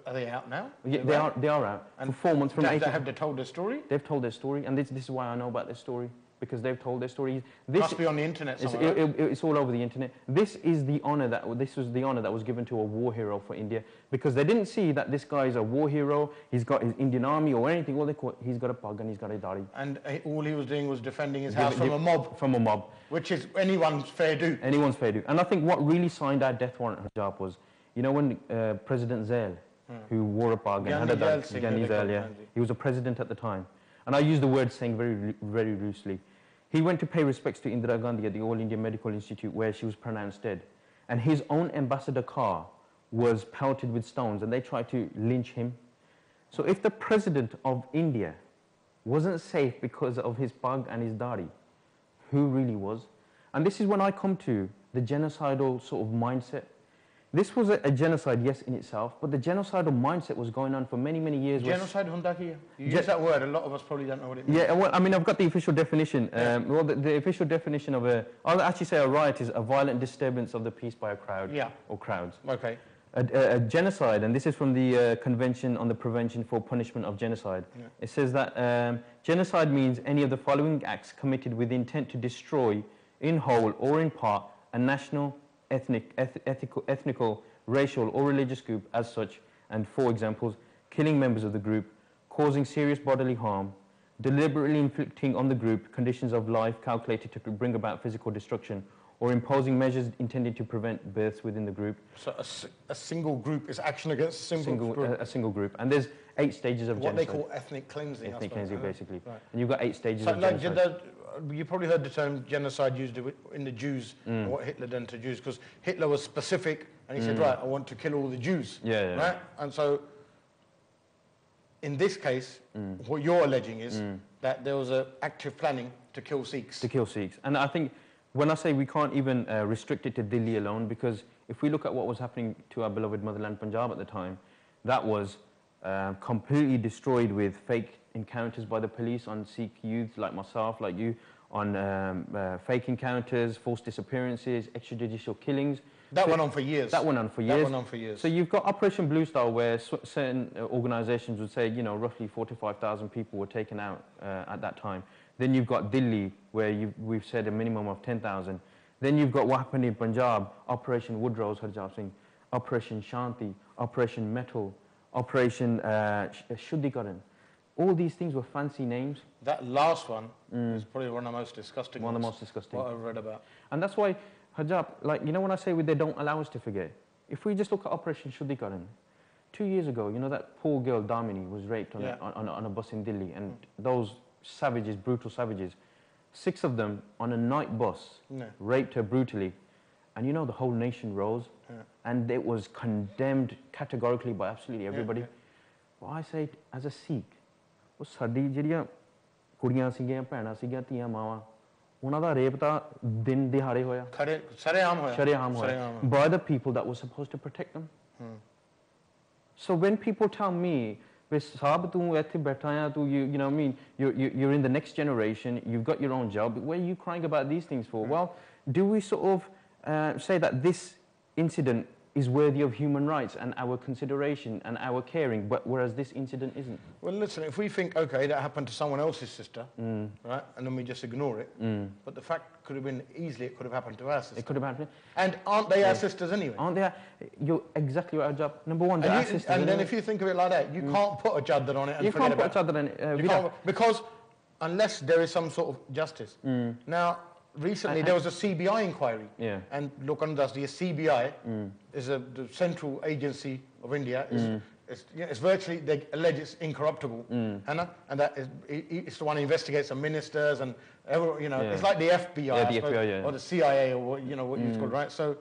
Are they out now? Yeah, they are out and for 4 months. Have they told their story? They've told their story, and this is why I know about their story, because they've told their story. This must be on the internet somewhere. It's all over the internet. This was the honor that was given to a war hero for India, because they didn't see that this guy is a war hero. He's got his Indian army or anything. All they call, he's got a pug and he's got a dari. And all he was doing was defending his house from a mob. From a mob, which is anyone's fair do. Anyone's fair do. And I think what really signed our death warrant, Harjap, was, you know, when President Zail, who wore a pug and had a dari, he was a president at the time. And I use the word Singh very, very loosely. He went to pay respects to Indira Gandhi at the All India Medical Institute, where she was pronounced dead. And his own ambassador car was pelted with stones, and they tried to lynch him. So if the president of India wasn't safe because of his pug and his dari, who really was? And this is when I come to the genocidal sort of mindset. This was a genocide, yes, in itself, but the genocidal mindset was going on for many, many years. Genocide, you use that word, a lot of us probably don't know what it means. Yeah, well, I mean, I've got the official definition. Well, the official definition of I'll actually say a riot is a violent disturbance of the peace by a crowd or crowds. Okay. A genocide, and this is from the Convention on the Prevention for Punishment of Genocide. Yeah. It says that genocide means any of the following acts committed with intent to destroy, in whole or in part, a national, ethnical, racial or religious group as such, and 4 examples: killing members of the group, causing serious bodily harm, deliberately inflicting on the group conditions of life calculated to bring about physical destruction, or imposing measures intended to prevent births within the group. So a single group is action against a single group? A single group. And there's 8 stages of genocide. What they call ethnic cleansing. Ethnic cleansing, basically. Right. And you've got 8 stages of genocide. You probably heard the term genocide used in the Jews, and what Hitler done to Jews, because Hitler was specific, and he said, right, I want to kill all the Jews. Right? And so, in this case, what you're alleging is that there was an active planning to kill Sikhs. To kill Sikhs. And I think, when I say we can't even restrict it to Delhi alone, because if we look at what was happening to our beloved motherland Punjab at the time, that was completely destroyed with fake encounters by the police on Sikh youths like myself, like you, on fake encounters, forced disappearances, extrajudicial killings. That went on for years. That went on for years. That went on for years. So you've got Operation Blue Star, where certain organisations would say, you know, roughly 45,000 people were taken out at that time. Then you've got Delhi, where we've said a minimum of 10,000. Then you've got what happened in Punjab, Operation Woodrose, Harjap Singh, Operation Shanti, Operation Metal, Operation Shuddhikaran. All these things were fancy names. That last one is probably one of the most disgusting One of the most disgusting. What I've read about. And that's why, Harjap, like, you know when I say they don't allow us to forget, if we just look at Operation Shuddhikaran, 2 years ago, you know that poor girl Damini was raped on a bus in Delhi, and those savages, brutal savages, 6 of them on a night bus raped her brutally, and you know the whole nation rose, and it was condemned categorically by absolutely everybody. Well, I say, as a Sikh, ਉਹ ਸਾਡੀ ਜਿਹੜੀਆਂ ਕੁੜੀਆਂ ਸੀਗੀਆਂ ਭੈਣਾਂ ਸੀਗੀਆਂ ਧੀਆਂ ਮਾਵਾਂ ਉਹਨਾਂ ਦਾ ਰੇਪ ਤਾਂ ਦਿਨ ਦਿਹਾੜੇ ਹੋਇਆ ਸ਼ਰੇਆਮ ਹੋਇਆ by the people that were supposed to protect them. So when people tell me, Sarb, ਤੂੰ ਇੱਥੇ ਬੈਠਾ ਆ, ਤੂੰ you know what I mean, you're in the next generation, you've got your own job, what are you crying about these things for? Well, do we sort of say that this incident is worthy of human rights and our consideration and our caring, but whereas this incident isn't? Well, listen, if we think, okay, that happened to someone else's sister, right, and then we just ignore it, but the fact could have been easily, it could have happened to our sister. It could have happened. And aren't they our sisters anyway? Aren't they? You're exactly right, Harjap. Number one, they're our sisters. And then if you think of it like that, you can't put a Chadar on it and forget about it. You can't put a Chadar on it. You can't, because unless there is some sort of justice. Now, recently there was a CBI inquiry, and look under the CBI is the central agency of India. It's virtually, they allege it's incorruptible, and that is, it's the one who investigates the ministers and you know, it's like the FBI, or the CIA, or what it's called, right? So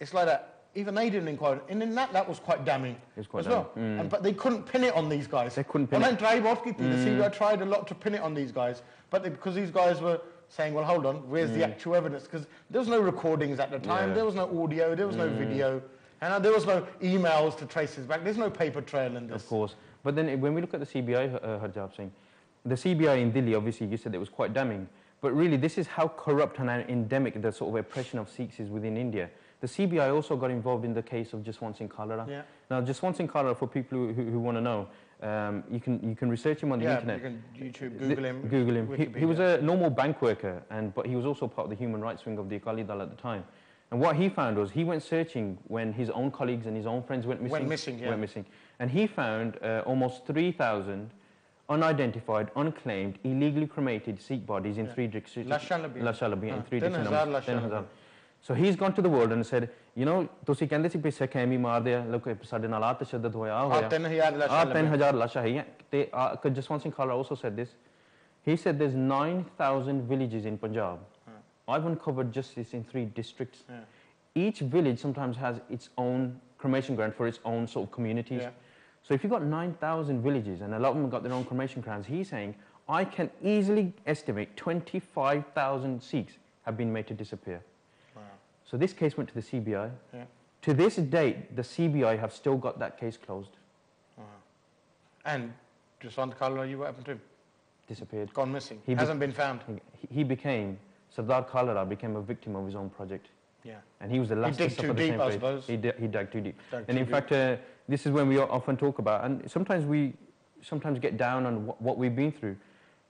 it's like that. Even they did an inquiry, and in that was quite damning well. But they couldn't pin it on these guys. They couldn't pin it. The CBI tried a lot to pin it on these guys, but because these guys were saying, well, hold on, where's the actual evidence? Because there was no recordings at the time, there was no audio, there was no video, and there was no emails to trace this back. There's no paper trail in this. Of course. But then when we look at the CBI, Harjap Singh, the CBI in Delhi, obviously, you said it was quite damning. But really, this is how corrupt and endemic the sort of oppression of Sikhs is within India. The CBI also got involved in the case of Jaswant Singh Kalra. Yeah. Now, Jaswant Singh Kalra, for people who want to know, you can research him on the internet. Yeah, you can YouTube, Google him. Google him. He was a normal bank worker, but he was also part of the human rights wing of the Akali Dal at the time. And what he found was he went searching when his own colleagues and his own friends went missing. And he found almost 3,000 unidentified, unclaimed, illegally cremated Sikh bodies in 3 districts. Lashalabia in 3 districts. So he's gone to the world and said, you know, ਤੁਸੀਂ ਕਹਿੰਦੇ ਸੀ ਪਿੱਛੇ ਖੈਮੀ ਮਾਰਦੇ ਆ ਲੋਕ ਸਾਡੇ ਨਾਲ ਤਸ਼ੱਦਦ ਹੋਇਆ 3000 ਲਾਸ਼ਾਂ ਹੈਗੀਆਂ ਤੇ Jaswant Singh Kalra also said this. He said there's 9,000 villages in Punjab. I've uncovered just this in 3 districts. Each village sometimes has its own cremation ground for its own sort of communities. So if you've got 9,000 villages and a lot of them have got their own cremation grounds, he's saying, I can easily estimate 25,000 Sikhs have been made to disappear. Wow. So this case went to the CBI. To this date, the CBI have still got that case closed. Wow. And Jaswant Kalra, what happened to him? Disappeared. Gone missing. He hasn't been found. Sardar Kalra became a victim of his own project. Yeah. And he was the last to suffer the same fate. He dug too deep. And in fact, this is when we often talk about, and sometimes we get down on what we've been through.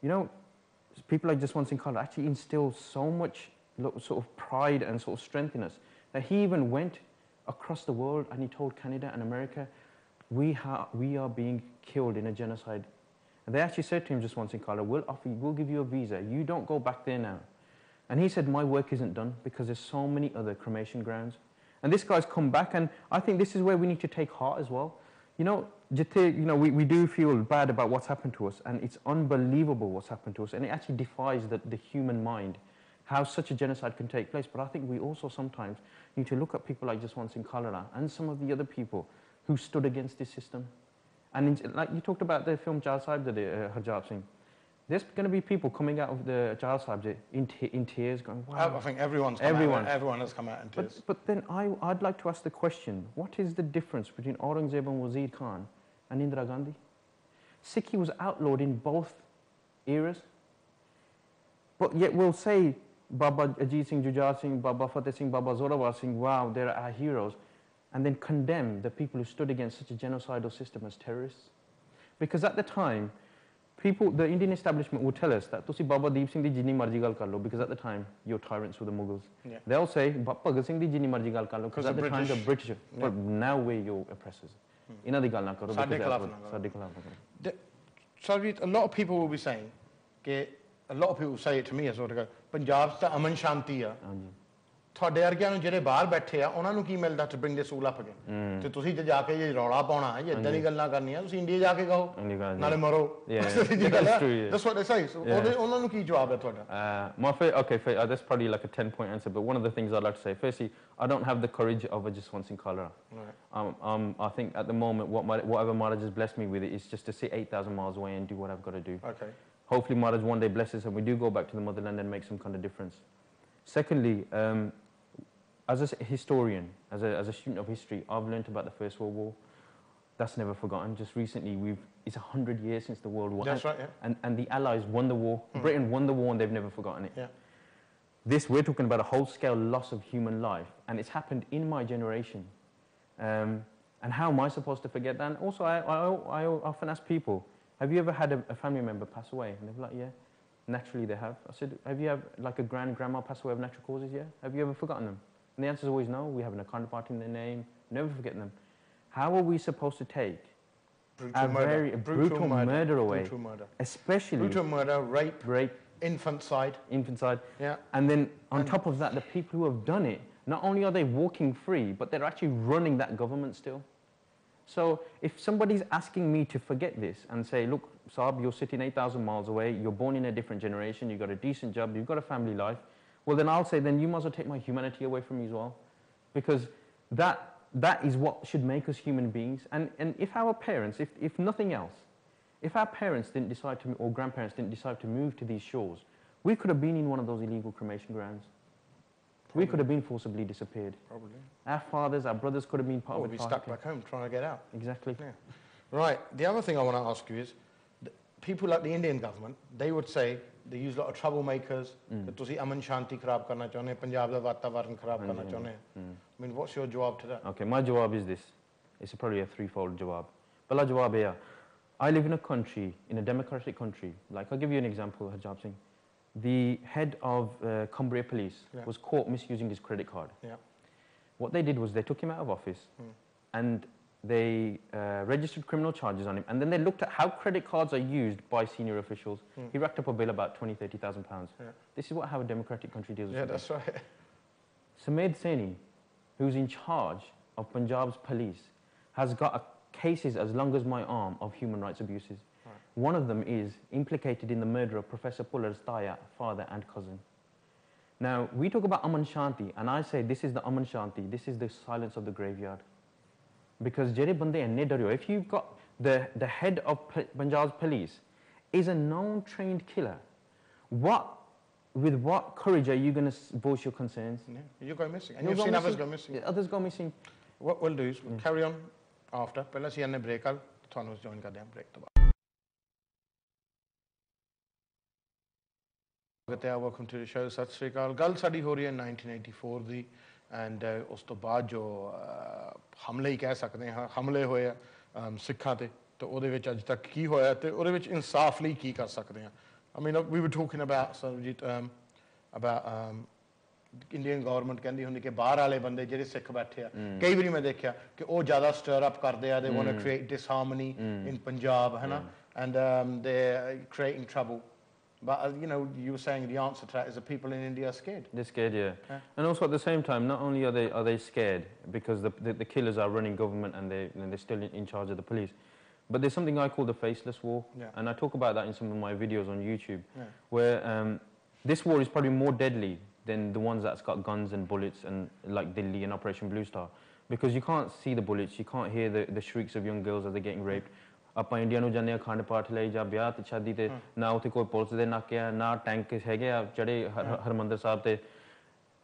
You know, people like Jaswant Singh Kalra actually instill so much sort of pride and sort of strength in us that he even went across the world and he told Canada and America, we are being killed in a genocide. And they actually said to him, Jaswant Singh Kalra, we'll give you a visa. You don't go back there now. And he said, my work isn't done because there's so many other cremation grounds. And this guy's come back, and I think this is where we need to take heart as well. You know, we do feel bad about what's happened to us, and it's unbelievable what's happened to us, and it actually defies the human mind, how such a genocide can take place. But I think we also sometimes need to look at people like Jaswant Singh Kalra and some of the other people who stood against this system. And like you talked about the film Child Sahib, Harjap Singh. There's going to be people coming out of the Child Sahib in tears going, wow. I think everyone has come out in tears. But then I'd like to ask the question, what is the difference between Aurangzeb and Wazir Khan and Indira Gandhi? Sikhi was outlawed in both eras. But yet we'll say Baba Ajit Singh, Jujhar Singh, Baba Fateh Singh, Baba Zorawar Singh, wow, they're our heroes. And then condemn the people who stood against such a genocidal system as terrorists. Because at the time, the Indian establishment will tell us that Tusi Baba Deep Singh di jinni marji gal kar lo, because at the time your tyrants were the Mughals. Yeah. They'll say Bhagat Singh di jinni marji gal kar lo, because at the time the British. But now we're your oppressors. Inna di gal na karo. Sade khilaf na karo. Sarb, a lot of people will be saying, a lot of people say it to me as well. Punjab ta aman shanti hai. ਤੁਹਾਡੇ ਵਰਗਿਆਂ ਨੂੰ ਜਿਹੜੇ ਬਾਹਰ ਬੈਠੇ ਆ ਉਹਨਾਂ ਨੂੰ ਕੀ ਮਿਲਦਾ to bring this all up again ਤੇ ਤੁਸੀਂ ਜਾ ਕੇ ਜੇ ਰੌਲਾ ਪਾਉਣਾ ਹੈ ਇਦਾਂ ਦੀ ਗੱਲਾਂ ਕਰਨੀਆਂ ਤੁਸੀਂ ਇੰਡੀਆ ਜਾ ਕੇ ਕਹੋ ਨਾਲੇ ਮਰੋ that's what they say. So ਉਹਨਾਂ ਨੂੰ ਕੀ ਜਵਾਬ ਹੈ ਤੁਹਾਡਾ that's probably like a 10-point answer, but one of the things I'd like to say, firstly, I don't have the courage of a Jaswant Singh Kalra. I think at the moment whatever Maharaj has blessed me with it is just to sit 8,000 miles away and do what I've got to do. Hopefully Maharaj one day blesses and we do go back to the motherland and make some kind of difference. Secondly, as a historian, as a student of history, I've learnt about the First World War. That's never forgotten. Just recently, it's 100 years since the World War. That's right, yeah. And the Allies won the war. Britain won the war and they've never forgotten it. Yeah. We're talking about a whole-scale loss of human life, and it's happened in my generation. And how am I supposed to forget that? And also, I often ask people, have you ever had a family member pass away? And they're like, yeah. Naturally, they have. I said, have you had like a grandma pass away of natural causes? Yeah. Have you ever forgotten them? And the answer is always no. We have an Akanda party in their name. Never forget them. How are we supposed to take brutal murder away? Brutal murder. Especially brutal murder, rape, infanticide. Yeah. And then on top of that, the people who have done it, not only are they walking free, but they're actually running that government still. So if somebody's asking me to forget this and say, look, Sarb, you're sitting 8,000 miles away, you're born in a different generation, you've got a decent job, you've got a family life, well then I'll say, then you might as well take my humanity away from me as well. Because that is what should make us human beings. And if our parents, if nothing else, if our parents didn't decide to, or grandparents didn't decide to move to these shores, we could have been in one of those illegal cremation grounds. Probably. We could have been forcibly disappeared. Probably. Our fathers, our brothers could have been part of it. We'd be stuck back home trying to get out. Exactly. Yeah. Right. The other thing I want to ask you is, people like the Indian government, they would say they use a lot of troublemakers. That ਤੁਸੀਂ ਅਮਨ ਸ਼ਾਂਤੀ ਖਰਾਬ ਕਰਨਾ ਚਾਹੁੰਦੇ, ਪੰਜਾਬ ਦਾ ਵਾਤਾਵਰਣ ਖਰਾਬ ਕਰਨਾ ਚਾਹੁੰਦੇ. I mean, what's your jawab to that? Okay, my jawab is this. It's probably a threefold jawab. Pehla jawab hai, I live in a country, in a democratic country. Like, I'll give you an example, Harjap Singh. The head of Cumbria Police was caught misusing his credit card. What they did was they took him out of office and they registered criminal charges on him, and then they looked at how credit cards are used by senior officials. He racked up a bill about £20,000-30,000. This is how a democratic country deals with it. That's right. Sameed Saini, who's in charge of Punjab's police, has got cases as long as my arm of human rights abuses. One of them is implicated in the murder of Professor Pullar's Taya, father and cousin. Now, we talk about Aman Shanti, and I say this is the Aman Shanti, this is the silence of the graveyard. Because if you've got the head of Punjab's police is a known trained killer, with what courage are you going to voice your concerns? You go missing, and you've seen others go missing. Others go missing. What we'll do is we'll carry on after. ਪਹਿਲਾਂ ਅਸੀਂ ਇਹਨੇ break al ਤੁਹਾਨੂੰ join ਕਰਦੇ ਹਾਂ break ਤੋਂ ਬਾਅਦ. Welcome to the show. ਸਤਿ ਸ਼੍ਰੀ ਅਕਾਲ. ਗੱਲ ਸਾਡੀ ਹੋ ਰਹੀ ਹੈ 1984 ਦੀ, ਐਂਡ ਉਸ ਤੋਂ ਬਾਅਦ ਜੋ ਹਮਲੇ ਹੀ ਕਹਿ ਸਕਦੇ ਹਾਂ, ਹਮਲੇ ਹੋਏ ਆ ਸਿੱਖਾਂ ਤੇ ਉਹਦੇ ਵਿੱਚ ਅੱਜ ਤੱਕ ਕੀ ਹੋਇਆ ਤੇ ਉਹਦੇ ਵਿੱਚ ਇਨਸਾਫ ਲਈ ਕੀ ਕਰ ਸਕਦੇ ਹਾਂ. I mean, we were talking about Indian government ਕਹਿੰਦੀ ਹੁੰਦੀ ਕਿ ਬਾਹਰ ਵਾਲੇ ਬੰਦੇ ਜਿਹੜੇ ਸਿੱਖ ਬੈਠੇ ਆ, ਕਈ ਵਾਰੀ ਮੈਂ ਦੇਖਿਆ ਕਿ ਉਹ ਜ਼ਿਆਦਾ stir up ਕਰਦੇ ਆ. They want to create disharmony in Punjab, ਹੈ ਨਾ, and they're creating trouble. But you know, you were saying the answer to that is that people in India are scared. They're scared, yeah. And also at the same time, not only are they scared because the killers are running government and they're still in charge of the police, but there's something I call the faceless war, and I talk about that in some of my videos on YouTube, where this war is probably more deadly than the ones that's got guns and bullets and like Delhi and Operation Blue Star, because you can't see the bullets, you can't hear the shrieks of young girls as they're getting raped. ਆਪਾਂ India ਨੂੰ ਜਾਂਦੇ ਹਾਂ ਅਖੰਡ ਪਾਠ ਲਈ ਜਾਂ ਵਿਆਹ ਤੇ ਸ਼ਾਦੀ ਤੇ, ਨਾ ਉੱਥੇ ਕੋਈ ਪੁਲਿਸ ਦੇ ਨਾਕੇ ਆ, ਨਾ ਟੈਂਕ ਹੈਗੇ ਆ ਜਿਹੜੇ ਹਰਮੰਦਰ ਸਾਹਿਬ ਤੇ.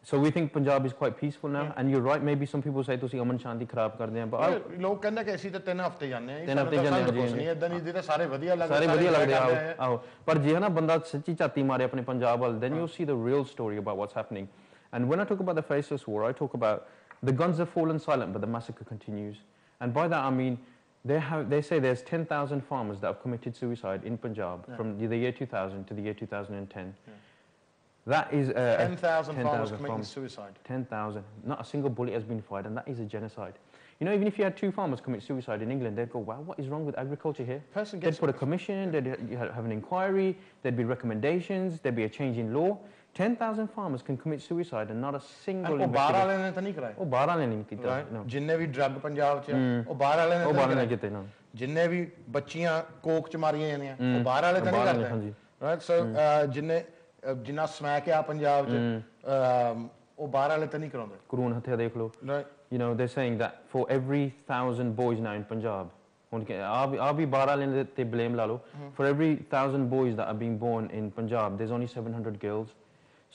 So we think Punjab is quite peaceful now, and you're right, maybe some people say ਤੁਸੀਂ ਅਮਨ ਸ਼ਾਂਤੀ ਖਰਾਬ ਕਰਦੇ ਆ, but ਲੋਕ ਕਹਿੰਦੇ ਕਿ ਅਸੀਂ ਤਾਂ 3 ਹਫ਼ਤੇ ਜਾਂਦੇ ਆ, 3 ਹਫ਼ਤੇ ਜਾਂਦੇ ਆ ਜੀ, ਇਦਾਂ ਨਹੀਂ ਦੇ ਸਾਰੇ ਵਧੀਆ ਲੱਗਦੇ, ਸਾਰੇ ਵਧੀਆ ਲੱਗਦੇ ਆ. ਆਹੋ, ਪਰ ਜੇ ਨਾ ਬੰਦਾ ਸੱਚੀ ਝਾਤੀ ਮਾਰੇ ਆਪਣੇ ਪੰਜਾਬ ਵੱਲ, then you'll see the real story about what's happening. And when I talk about the faceless war, I talk about the guns have fallen silent, but the massacre continues. And by that I mean they say there's 10,000 farmers that have committed suicide in Punjab from the year 2000 to the year 2010. That is 10,000 farmers committing suicide. 10,000. Not a single bullet has been fired, and that is a genocide. You know, even if you had 2 farmers commit suicide in England, they'd go, wow, what is wrong with agriculture here? They'd put a commission, they'd have an inquiry, there'd be recommendations, there'd be a change in law. 10,000 farmers can commit suicide and not a single investigation. ਬਾਹਰ ਵਾਲਿਆਂ ਨੇ ਤਾਂ ਨਹੀਂ ਕਰਾਇਆ, ਉਹ ਬਾਹਰ ਵਾਲਿਆਂ ਨੇ ਨਹੀਂ ਕੀਤਾ. ਜਿੰਨੇ ਵੀ ਡਰੱਗ ਪੰਜਾਬ 'ਚ ਉਹ ਬਾਹਰ ਵਾਲਿਆਂ ਨੇ ਕੀਤੇ ਨਾ, ਜਿੰਨੇ ਵੀ ਬੱਚੀਆਂ ਕੋਕ 'ਚ ਮਾਰੀਆਂ ਜਾਂਦੀਆਂ ਉਹ ਬਾਹਰ ਵਾਲੇ ਤਾਂ ਨਹੀਂ ਕਰਦੇ, ਰਾਈਟ. ਸੋ ਜਿੰਨਾ ਸਮੈਕ ਆ ਪੰਜਾਬ 'ਚ ਉਹ ਬਾਹਰ ਵਾਲੇ ਤਾਂ ਨਹੀਂ ਕਰਾਉਂਦੇ. ਕਰੂਨ ਹੱਤਿਆ ਦੇਖ ਲਓ. You know, they're saying that for every 1,000 boys now in Punjab, ਆ ਵੀ ਬਾਹਰ ਵਾਲਿਆਂ ਦੇ ਤੇ ਬਲੇਮ ਲਾ ਲਓ, for every 1,000 boys that are being born in Punjab, there's only 700 girls.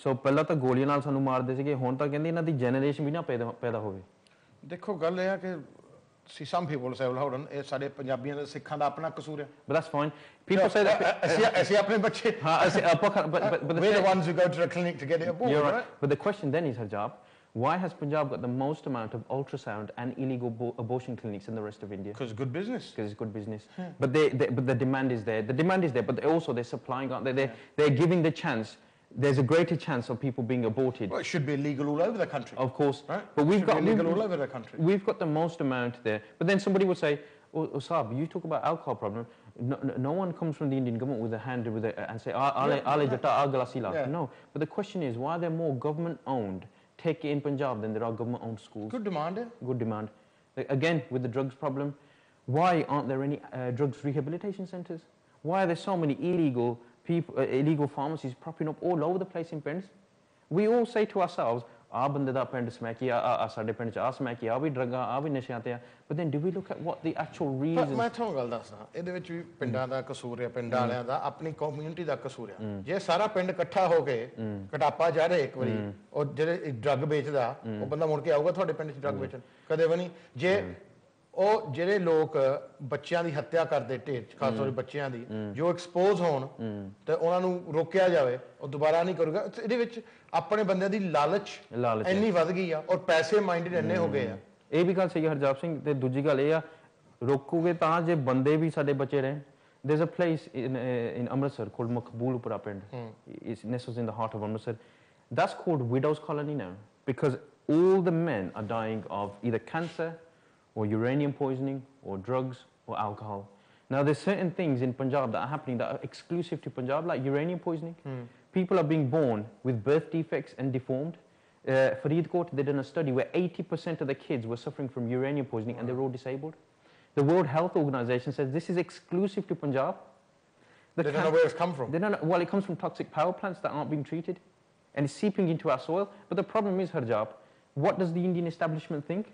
ਸੋ ਪਹਿਲਾਂ ਤਾਂ ਗੋਲੀਆਂ ਨਾਲ ਸਾਨੂੰ ਮਾਰਦੇ ਸੀਗੇ, ਹੁਣ ਤਾਂ ਕਹਿੰਦੇ ਇਹਨਾਂ ਦੀ ਜਨਰੇਸ਼ਨ ਵੀ ਨਾ ਪੈਦਾ ਹੋਵੇ. ਦੇਖੋ ਗੱਲ ਇਹ ਆ ਕਿ some people say, well, hold on, ਇਹ ਸਾਡੇ ਪੰਜਾਬੀਆਂ ਦੇ ਸਿੱਖਾਂ ਦਾ ਆਪਣਾ ਕਸੂਰ ਹੈ. But that's fine. People say that ਅਸੀਂ ਆਪਣੇ ਬੱਚੇ, but we're the ones who go to the clinic to get it aborted, right? But the question then is, Harjap, why has Punjab got the most amount of ultrasound and illegal abortion clinics in the rest of India? Because good business. Because it's good business. But the demand is there. The demand is there, but also they're supplying, they're giving the chance. There's a greater chance of people being aborted. Well, it should be illegal all over the country. Of course. Right? But we've got illegal all over the country. We've got the most amount there. But then somebody would say, oh, Sarb, you talk about alcohol problem. No one comes from the Indian government with a hand and say, no. But the question is, why are there more government-owned take in Punjab than there are government-owned schools? Good demand. Good demand. Again, with the drugs problem, why aren't there any drugs rehabilitation centres? Why are there so many illegal pharmacies propping up all over the place in Prince? We all say to ourselves, ਬੰਦੇ ਦਾ ਪਿੰਡ ਸਮੈਕੀ ਆ, ਸਾਡੇ ਪਿੰਡ 'ਚ ਆ ਸਮੈਕੀ ਆ, ਵੀ ਡਰੱਗਾਂ ਆ, ਵੀ ਨਸ਼ਿਆਂ ਤੇ ਆ. But then do we look at what the actual reasons? ਮੈਂ ਤੁਹਾਨੂੰ ਗੱਲ ਦੱਸਦਾ, ਇਹਦੇ ਵਿੱਚ ਵੀ ਪਿੰਡਾਂ ਦਾ ਕਸੂਰ ਹੈ, ਪਿੰਡਾਂ ਵਾਲਿਆਂ ਦਾ, ਆਪਣੀ ਕਮਿਊਨਿਟੀ ਦਾ ਕਸੂਰ ਹੈ. ਜੇ ਸਾਰਾ ਪਿੰਡ ਇਕੱਠਾ ਹੋ ਕੇ ਕਟਾਪਾ ਜਾ ਰਿਹਾ ਇੱਕ ਵਾਰੀ, ਉਹ ਜਿਹੜੇ ਡਰੱਗ ਵੇਚਦਾ ਉਹ ਬੰਦਾ ਮੁੜ ਕੇ ਆਊਗਾ ਤੁਹਾਡੇ ਪਿੰਡ 'ਚ ਡਰੱਗ ਵੇਚਣ? ਕਦੇ ਵੀ ਨਹੀਂ. ਜੇ ਉਹ ਜਿਹੜੇ ਲੋਕ ਬੱਚਿਆਂ ਦੀ ਹੱਤਿਆ ਕਰਦੇ ਢੇਰ ਖਾਸ ਤੌਰ ਤੇ ਬੱਚਿਆਂ ਦੀ ਜੋ ਐਕਸਪੋਜ਼ ਹੋਣ ਤੇ ਉਹਨਾਂ ਨੂੰ ਰੋਕਿਆ ਜਾਵੇ ਉਹ ਦੁਬਾਰਾ ਨਹੀਂ ਕਰੂਗਾ ਇਹਦੇ ਵਿੱਚ ਆਪਣੇ ਬੰਦਿਆਂ ਦੀ ਲਾਲਚ ਇੰਨੀ ਵੱਧ ਗਈ ਆ ਔਰ ਪੈਸੇ ਮਾਈਂਡਡ ਇੰਨੇ ਹੋ ਗਏ ਆ ਇਹ ਵੀ ਗੱਲ ਸਹੀ ਹੈ ਹਰਜਾਪ ਸਿੰਘ ਤੇ ਦੂਜੀ ਗੱਲ ਇਹ ਆ ਰੋਕੋਗੇ ਤਾਂ ਜੇ ਬੰਦੇ ਵੀ ਸਾਡੇ ਬਚੇ ਰਹਿਣ there's a place in Amritsar called Makbulpura Pind it's nestled in the heart of Amritsar that's called widows colony now because all the men are dying of either cancer or uranium poisoning or drugs or alcohol now there's certain things in Punjab that are happening that are exclusive to Punjab like uranium poisoning people are being born with birth defects and deformed Faridkot they done a study where 80% of the kids were suffering from uranium poisoning and they were all disabled the World Health Organization says this is exclusive to Punjab they don't know where it's come from they don't know, well it comes from toxic power plants that aren't being treated and it's seeping into our soil but the problem is Harjap what does the Indian establishment think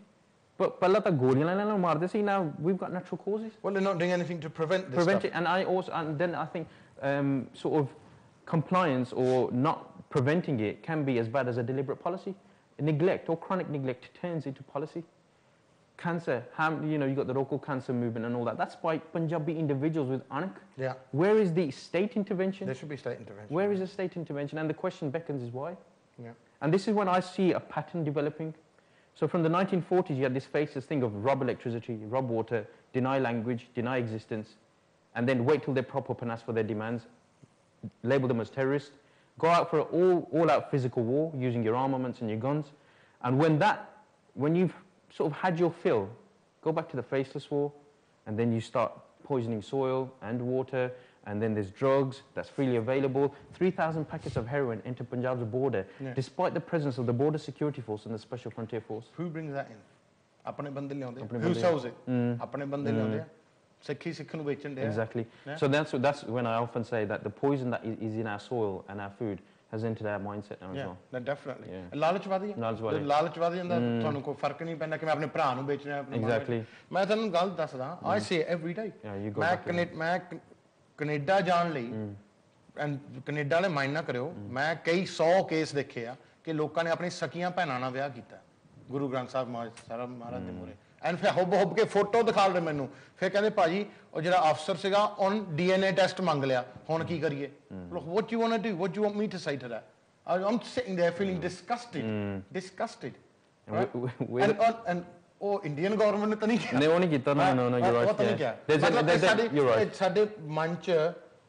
but ਪਹਿਲਾਂ ਤਾਂ ਗੋਲੀਆਂ ਨਾਲ ਨਾਲ ਮਾਰਦੇ ਸੀ now we've got natural causes well they're not doing anything to prevent this stuff. it and I also and then I think sort of compliance or not preventing it can be as bad as a deliberate policy neglect or chronic neglect turns into policy cancer you know you got the local cancer movement and all that that's by Punjabi individuals with ankh yeah where is the state intervention there should be state intervention where is the state intervention and the question beckons is why yeah and this is when I see a pattern developing so from the 1940s you had this faceless thing of rob electricity rob water deny language deny existence and then wait till they're prop up and ask for their demands label them as terrorists go out for all out physical war using your armaments and your guns and when you've sort of had your fill go back to the faceless war and then you start poisoning soil and water and then there's drugs that's freely available 3,000 packets of heroin enter Punjab's border despite the presence of the border security force and the special frontier force who brings that in ਆਪਣੇ ਬੰਦੇ ਲਿਆਉਂਦੇ who sells it ਆਪਣੇ ਬੰਦੇ ਲਿਆਉਂਦੇ ਆ ਸਿੱਖੀ ਸਿੱਖ ਨੂੰ ਵੇਚਣ ਦੇ exactly so that's when I often say that the poison that is in our soil and our food has entered our mindset now as well yeah definitely ਲਾਲਚ ਵਧ ਗਿਆ ਲਾਲਚ ਵਧ ਜਾਂਦਾ ਤੁਹਾਨੂੰ ਕੋਈ ਫਰਕ ਨਹੀਂ ਪੈਂਦਾ ਕਿ ਮੈਂ ਆਪਣੇ ਭਰਾ ਨੂੰ ਵੇਚਣਾ ਆਪਣੇ exactly ਮੈਂ ਤੁਹਾਨੂੰ ਗੱਲ ਦੱਸਦਾ I see it every day ਮੈਂ ਕੈਨੇਡਾ ਜਾਣ ਲਈ ਐਂਡ ਕੈਨੇਡਾ ਵਾਲੇ ਮਾਈਂਡ ਨਾ ਕਰਿਓ ਮੈਂ ਕਈ 100 ਕੇਸ ਦੇਖੇ ਆ ਕਿ ਲੋਕਾਂ ਨੇ ਆਪਣੀ ਸਕੀਆਂ ਭੈਣਾਂ ਨਾਲ ਵਿਆਹ ਕੀਤਾ ਗੁਰੂ ਗ੍ਰੰਥ ਸਾਹਿਬ ਮਹਾਰਾਜ ਦੇ ਮੂਹਰੇ ਐਂਡ ਫਿਰ ਹੁੱਬ ਕੇ ਫੋਟੋ ਦਿਖਾ ਰਹੇ ਮੈਨੂੰ ਫਿਰ ਕਹਿੰਦੇ ਭਾਜੀ ਉਹ ਜਿਹੜਾ ਅਫਸਰ ਸੀਗਾ ਉਹਨ DNA ਟੈਸਟ ਮੰਗ ਲਿਆ ਹੁਣ ਕੀ ਕਰੀਏ what you want to do what do you want me to say to that I'm sitting there feeling disgusted and ਉਹ ਇੰਡੀਅਨ ਗਵਰਨਮੈਂਟ ਨੇ ਤਾਂ ਨਹੀਂ ਕੀਤਾ ਨਹੀਂ ਉਹ ਨਹੀਂ ਕੀਤਾ no you're right ਉਹ ਤਾਂ ਨਹੀਂ ਕਿਹਾ ਸਾਡੇ ਮਨ ਚ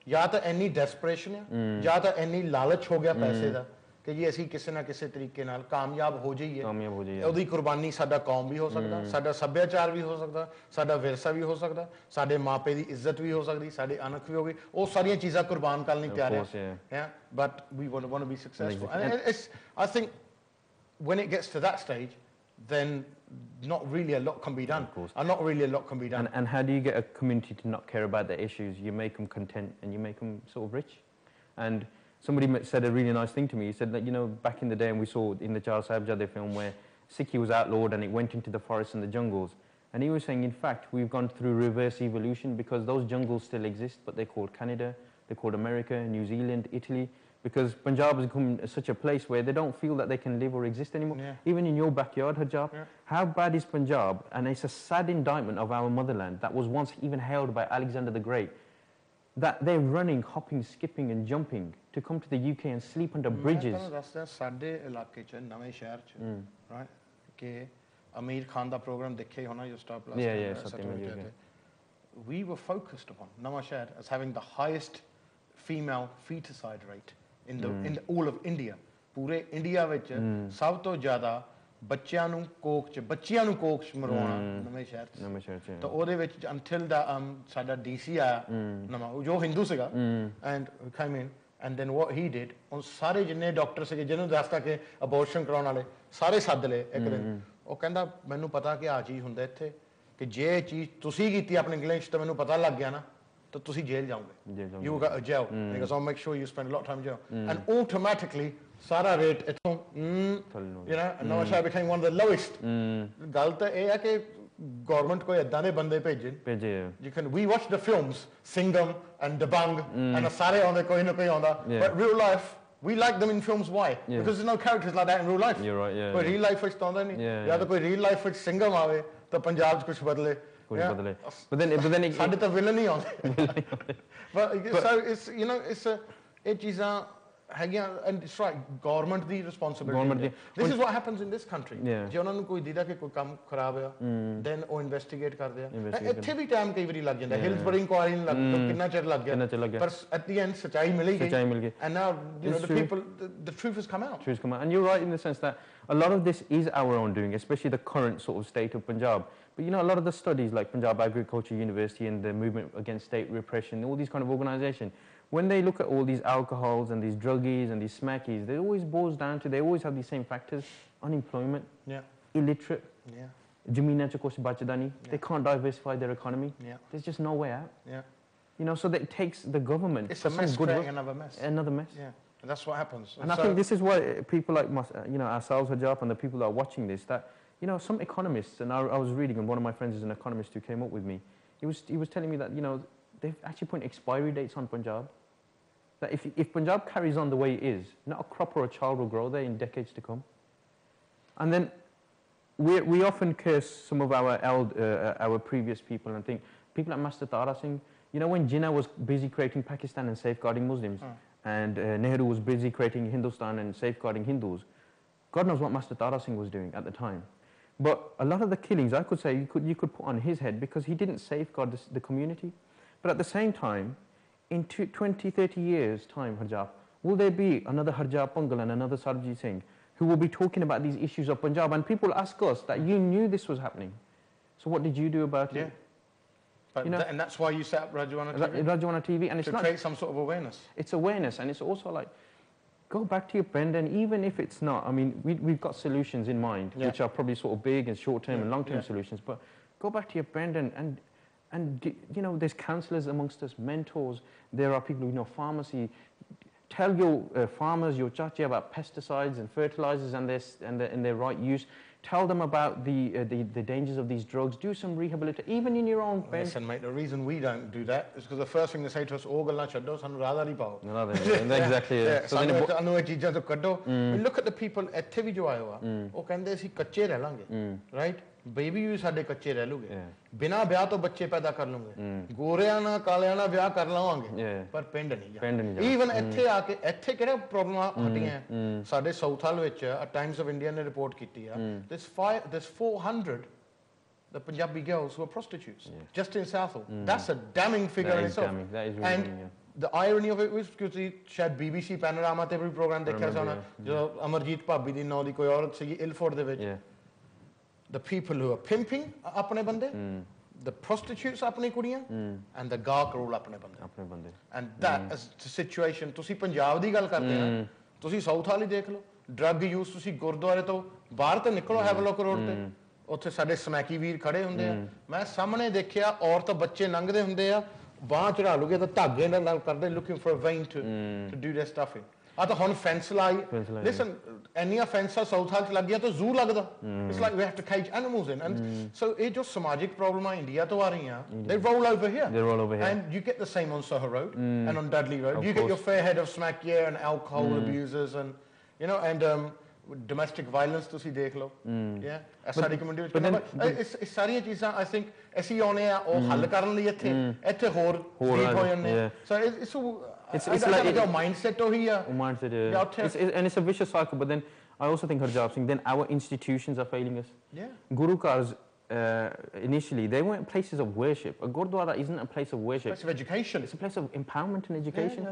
ਜਾਂ ਤਾਂ ਇੰਨੀ ਡੈਸਪਰੇਸ਼ਨ ਹੈ ਜਾਂ ਤਾਂ ਇੰਨੀ ਲਾਲਚ ਹੋ ਗਿਆ ਪੈਸੇ ਦਾ ਕਿ ਜੀ ਅਸੀਂ ਕਿਸੇ ਨਾ ਕਿਸੇ ਤਰੀਕੇ ਨਾਲ ਕਾਮਯਾਬ ਹੋ ਜਾਈਏ ਉਹਦੀ ਕੁਰਬਾਨੀ ਸਾਡਾ ਕੌਮ ਵੀ ਹੋ ਸਕਦਾ ਸਾਡਾ ਸੱਭਿਆਚਾਰ ਵੀ ਹੋ ਸਕਦਾ ਸਾਡਾ ਵਿਰਸਾ ਵੀ ਹੋ ਸਕਦਾ ਸਾਡੇ ਮਾਪੇ ਦੀ ਇੱਜ਼ਤ ਵੀ ਹੋ ਸਕਦੀ ਸਾਡੇ ਅਣਖ ਵੀ ਹੋ ਗਈ ਉਹ ਸਾਰੀਆਂ ਚੀਜ਼ਾਂ ਕੁਰਬਾਨ ਕਰਨ ਲਈ ਤਿਆਰ ਹੈ but we want to be successful and I think when it gets to that stage then not really a lot can be done and how do you get a community to not care about their issues you make them content and you make them sort of rich and somebody said a really nice thing to me he said that you know back in the day and we saw in the Char Sahibzade film where Sikhi was outlawed and it went into the forests and the jungles and he was saying in fact we've gone through reverse evolution because those jungles still exist but they're called Canada they're called America New Zealand Italy because Punjab has become such a place where they don't feel that they can live or exist anymore even in your backyard Harjap how bad is Punjab and it's a sad indictment of our motherland that was once even hailed by Alexander the Great that they're running, hopping, skipping and jumping to come to the UK and sleep under bridges. ਸਾਡੇ ਇਲਾਕੇ ਚ ਨਵੇਂ ਸ਼ਹਿਰ ਚ right ਕਿ ਅਮੀਰ ਖਾਨ ਦਾ programme ਦੇਖਿਆ ਹੀ ਹੋਣਾ you star plus we were focused upon ਨਵਾਂ ਸ਼ਹਿਰ as having the highest female feticide rate in all of India ਪੂਰੇ ਇੰਡੀਆ ਵਿੱਚ ਸਭ ਤੋਂ ਜ਼ਿਆਦਾ ਬੱਚਿਆਂ ਨੂੰ ਕੋਕ ਚ ਮਰਵਾਉਣਾ ਨਵੇਂ ਸ਼ਹਿਰ ਚ ਤਾਂ ਉਹਦੇ ਵਿੱਚ until ਦਾ ਸਾਡਾ DC ਆਇਆ ਨਵਾਂ ਜੋ ਹਿੰਦੂ ਸੀਗਾ and came in and then what he did ਉਹ ਸਾਰੇ ਜਿੰਨੇ ਡਾਕਟਰ ਸੀਗੇ ਜਿਹਨੂੰ ਦੱਸਤਾ ਕਿ ਅਬੋਰਸ਼ਨ ਕਰਾਉਣ ਵਾਲੇ ਸਾਰੇ ਸੱਦ ਲਏ ਇੱਕ ਦਿਨ ਉਹ ਕਹਿੰਦਾ ਮੈਨੂੰ ਪਤਾ ਕਿ ਆ ਚੀਜ਼ ਹੁੰਦਾ ਇੱਥੇ ਕਿ ਜੇ ਇਹ ਚੀਜ਼ ਤੁਸੀਂ ਕੀਤੀ ਆਪਣੇ ਇੰਗਲਿਸ਼ ਤਾਂ ਮੈਨੂੰ ਪਤਾ ਲੱਗ ਗਿਆ ਨਾ ਤਾਂ ਤੁਸੀਂ ਜੇਲ੍ਹ ਜਾਓਗੇ you got a jail because I'll make sure you spend a lot of time in jail and automatically ਸਾਰਾ ਰੇਟ ਇੱਥੋਂ you know ਨਵਾਂ ਸ਼ਹਿਰ became one of the lowest ਗੱਲ ਤਾਂ ਇਹ ਹੈ ਕਿ ਗਵਰਨਮੈਂਟ ਕੋਈ ਏਦਾਂ ਦੇ ਬੰਦੇ ਭੇਜੇ you can we watch the films Singham and Dabang and ਸਾਰੇ ਆਉਂਦੇ ਕੋਈ ਨਾ ਕੋਈ ਆਉਂਦਾ but real life we like them in films why because there's no characters like that in real life you're right ਕੋਈ real life ਵਿੱਚ ਤਾਂ ਆਉਂਦਾ ਨਹੀਂ ਜਾਂ ਤਾਂ ਕੋਈ real life ਵਿੱਚ Singham ਆਵੇ ਤਾਂ ਪੰਜਾਬ 'ਚ ਕੁਝ ਬਦਲੇ ਕੁਝ ਬਦਲੇ but then ਸਾਡੇ ਤਾਂ ਵਿਲਨ ਹੀ ਆਉਂਦੇ but so it's you know it's ਇਹ ਚੀਜ਼ਾਂ ਹੈਗੀਆਂ and it's right government the responsibility this is what happens in this country ਜੇ ਉਹਨਾਂ ਨੂੰ ਕੋਈ ਦੀਦਾ ਕਿ ਕੋਈ ਕੰਮ ਖਰਾਬ ਆ then ਉਹ ਇਨਵੈਸਟੀਗੇਟ ਕਰਦੇ ਆ ਇੱਥੇ ਵੀ ਟਾਈਮ ਕਈ ਵਾਰੀ ਲੱਗ ਜਾਂਦਾ ਹਿਲਸਬਰੀ ਇਨਕੁਆਇਰੀ ਨੂੰ ਕਿੰਨਾ ਚਿਰ ਲੱਗ ਗਿਆ ਪਰ at the end ਸੱਚਾਈ ਮਿਲ ਗਈ and now you know the people the truth has come out and you're right in the sense that a lot of this is our own doing, especially the current sort of state of Punjab. But you know, a lot of the studies like Punjab Agriculture University and the movement against state repression, all these kind of organisations, when they look at all these alcohols and these druggies and these smackies, they always boils down to, they always have these same factors: unemployment, illiterate, Jamina cha kuch bachda nahi, they can't diversify their economy, there's just no way out. You know, so that it takes the government. It's a mess creating another mess. Another mess. And that's what happens. And I think this is why people like you know, ourselves, Harjap, and the people that are watching this, that, you know, some economists, and I was reading, and one of my friends is an economist who came up with me, he was telling me that, you know, they've actually put expiry dates on Punjab. That if Punjab carries on the way it is, not a crop or a child will grow there in decades to come. And then we often curse some of our previous people and think, people like Master Tara Singh, you know, when Jinnah was busy creating Pakistan and safeguarding Muslims, and Nehru was busy creating Hindustan and safeguarding Hindus, God knows what Master Tara Singh was doing at the time. But a lot of the killings, I could say, you could put on his head because he didn't safeguard the community. But at the same time, in 20, 30 years' time, Harjap, will there be another Harjap Bhangal and another Sarb Singh who will be talking about these issues of Punjab? And people ask us that you knew this was happening. So what did you do about it? But you know, and that's why you set up RajoanaTV? RajoanaTV, and it's to create some sort of awareness. It's awareness, and it's also like, go back to your friend, and even if it's not, I mean, we've got solutions in mind, which are probably sort of big and short-term and long-term solutions, but go back to your friend and you know, there's counsellors amongst us, mentors, there are people who know pharmacy. Tell your farmers, your chachi, about pesticides and fertilizers and their right use. Tell them about the dangers of these drugs. Do some rehabilitation, even in your own bed. Listen, mate, the reason we don't do that is because the first thing they say to us, oh, galla chaddo, sanu radha nahi pao. Exactly. So then cheezaਂ ਤੋਂ ਕੱਢੋ. Look at the people ਇੱਥੇ ਵੀ ਜੋ ਆਏ ਹੋ ਉਹ ਕਹਿੰਦੇ ਅਸੀਂ ਕੱਚੇ ਰਹਿ ਲਾਂਗੇ, right? ਬੇਬੀ ਵੀ ਸਾਡੇ ਕੱਚੇ ਰਹਿ ਲੂਗੇ, ਬਿਨਾਂ ਵਿਆਹ ਤੋਂ ਬੱਚੇ ਪੈਦਾ ਕਰ ਲਵਾਂਗੇ, ਗੋਰਿਆਂ ਨਾਲ ਕਾਲਿਆਂ ਨਾਲ ਵਿਆਹ ਕਰ ਲਵਾਂਗੇ, ਪਰ ਪਿੰਡ ਨਹੀਂ ਜਾ। ਈਵਨ ਇੱਥੇ ਆ ਕੇ ਇੱਥੇ ਕਿਹੜਾ ਪ੍ਰੋਬਲਮਾਂ ਹਟੀਆਂ ਸਾਡੇ ਸਾਊਥ ਹਾਲ ਵਿੱਚ ਟਾਈਮਸ ਆਫ ਇੰਡੀਆ ਨੇ ਰਿਪੋਰਟ ਕੀਤੀ ਆ, there's 400 the Punjabi girls who are prostitutes just in Southall. That's a damning figure in itself. That is really and the irony of it was because ਸ਼ਾਇਦ BBC panorama ਤੇ ਵੀ programme ਦੇਖਿਆ ਸੀ ਉਹਨਾਂ ਜਦੋਂ ਅਮਰਜੀਤ ਭਾਬੀ ਦੀ ਨਾਂ ਦੀ ਕੋਈ ਔਰਤ ਸੀਗੀ ਇਲਫੋਰਡ ਦੇ ਵਿੱਚ। The people who are pimping apne bande, the prostitutes apni kudiyan, and the gawk are all apne bande. And that is the situation. Tusi Punjab di gal karte na, tusi South Hali dekh lo, drug use tusi gurdware to bahar te niklo Havelock road te, ਉੱਥੇ ਸਾਡੇ ਸਮੈਕੀ ਵੀਰ ਖੜੇ ਹੁੰਦੇ ਆ, ਮੈਂ ਸਾਹਮਣੇ ਦੇਖਿਆ ਔਰਤ ਬੱਚੇ ਲੰਘਦੇ ਹੁੰਦੇ ਆ, ਬਾਹ ਚੜਾ ਲੂਗੇ ਤਾਂ ਧਾਗੇ ਨਾਲ ਕਰਦੇ looking for a vein to do their stuff in. ਆ ਤਾਂ ਹੁਣ ਫੈਂਸ ਲਾਈ, listen, ਇੰਨੀਆਂ ਫੈਂਸਾਂ ਸਾਊਥ ਹਾਲ 'ਚ ਲੱਗ ਗਿਆ ਤਾਂ ਜ਼ੂ ਲੱਗਦਾ, it's like we have to cage animals in, and so ਇਹ ਜੋ ਸਮਾਜਿਕ ਪ੍ਰੋਬਲਮਾਂ ਇੰਡੀਆ ਤੋਂ ਆ ਰਹੀਆਂ, they roll over here, and you get the same on Soho Road and on Dudley Road, you get your fair head of smack here and alcohol abusers and you know and domestic violence ਤੁਸੀਂ ਦੇਖ ਲਓ, ਸਾਡੀ community ਵਿੱਚ ਇਹ ਸਾਰੀਆਂ ਚੀਜ਼ਾਂ I think ਅਸੀਂ ਆਉਣੇ ਆ ਉਹ ਹੱਲ ਕਰਨ ਲਈ ਇੱਥੇ ਹੋਰ ਹੋ ਜਾਂਦੇ ਆ, so it's like a mindset here. Mindset, and it's a vicious cycle. But then I also think, Harjap Singh, then our institutions are failing us. Guru Cars initially they weren't places of worship. A gurdwara isn't a place of worship. It's a place of education. It's a place of empowerment and education.